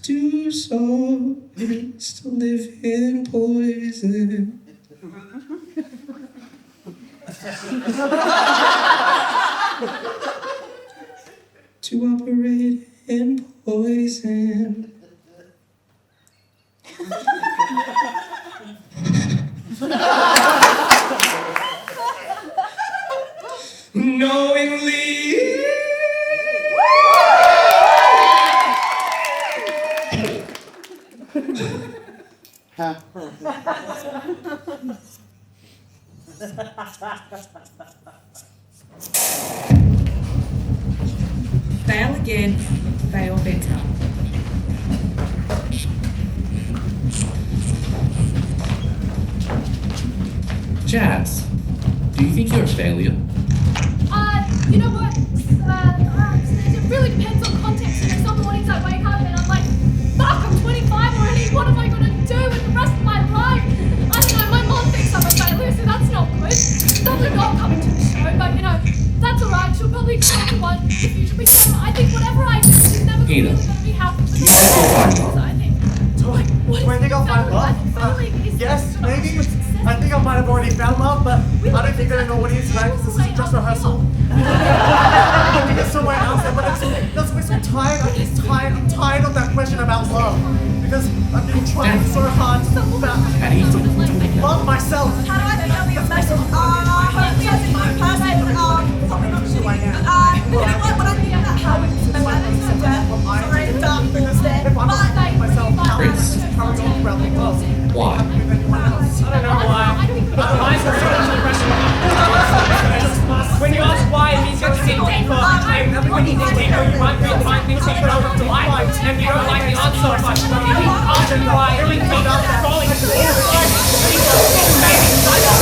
Do so is to live in poison. To operate in poison. Knowingly. Fail again, fail better. Jazz, do you think you're a failure? You know what? It really depends on context. You know, some mornings I wake up and I'm like, fuck, I'm 25 already. What am I going to do with the rest of my life? I don't know, my mom thinks I'm a failure, so that's not good. She's probably not coming to the show, but you know, that's alright. She'll probably come to one in the future. But you know, I think whatever I do, she's never really going to be happy with it. I think. Like, what is Do I think I'll find love? Yes, maybe. I think I might have already found love, but I don't think they're in the audience tonight because this is just rehearsal. I think it's somewhere else there, but that's why I'm so tired. I'm tired of that question about love. Because I've been trying so hard to love myself. How do I feel the effect of hopefully as a new person, probably not shitty. You know what, when I think about how it's been like so death, sorry, dark thoughts there, but myself, how it's carrying on around the world. Why? I don't know why. But why is there so much impression? When you ask why, it means you have to dig deeper. And when you dig deeper, you might find things that you don't like. And you don't like the answer, but you need to ask why. You need to keep scrolling through all the time.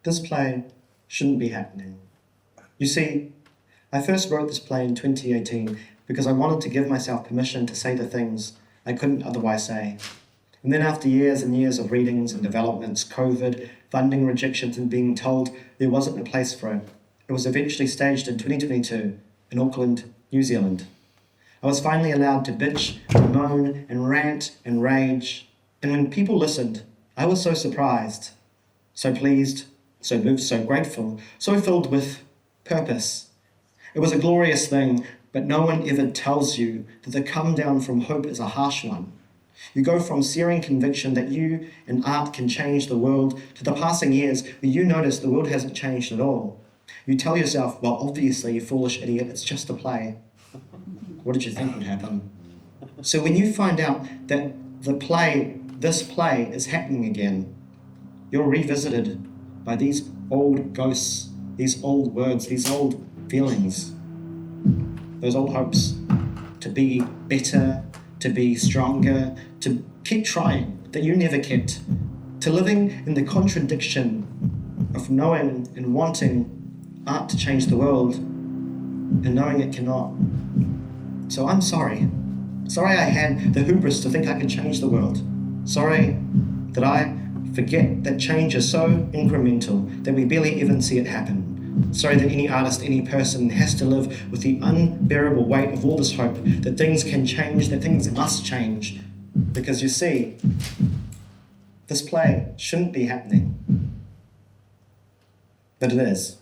This play shouldn't be happening. You see, I first wrote this play in 2018 because I wanted to give myself permission to say the things I couldn't otherwise say. And then after years and years of readings and developments, COVID, funding rejections, and being told there wasn't a place for it, it was eventually staged in 2022 in Auckland, New Zealand. I was finally allowed to bitch, and moan, and rant, and rage. And when people listened, I was so surprised, so pleased, so moved, so grateful, so filled with purpose. It was a glorious thing, but no one ever tells you that the come down from hope is a harsh one. You go from searing conviction that you and art can change the world to the passing years where you notice the world hasn't changed at all. You tell yourself, well, obviously, you foolish idiot, it's just a play. What did you think would happen? So when you find out that this play is happening again, you're revisited by these old ghosts, these old words, these old feelings, those old hopes to be better, to be stronger, to keep trying, that you never kept, to living in the contradiction of knowing and wanting art to change the world and knowing it cannot. So I'm sorry. Sorry I had the hubris to think I could change the world. Sorry that I forget that change is so incremental that we barely even see it happen. Sorry that any artist, any person has to live with the unbearable weight of all this hope that things can change, that things must change. Because you see, this play shouldn't be happening. But it is.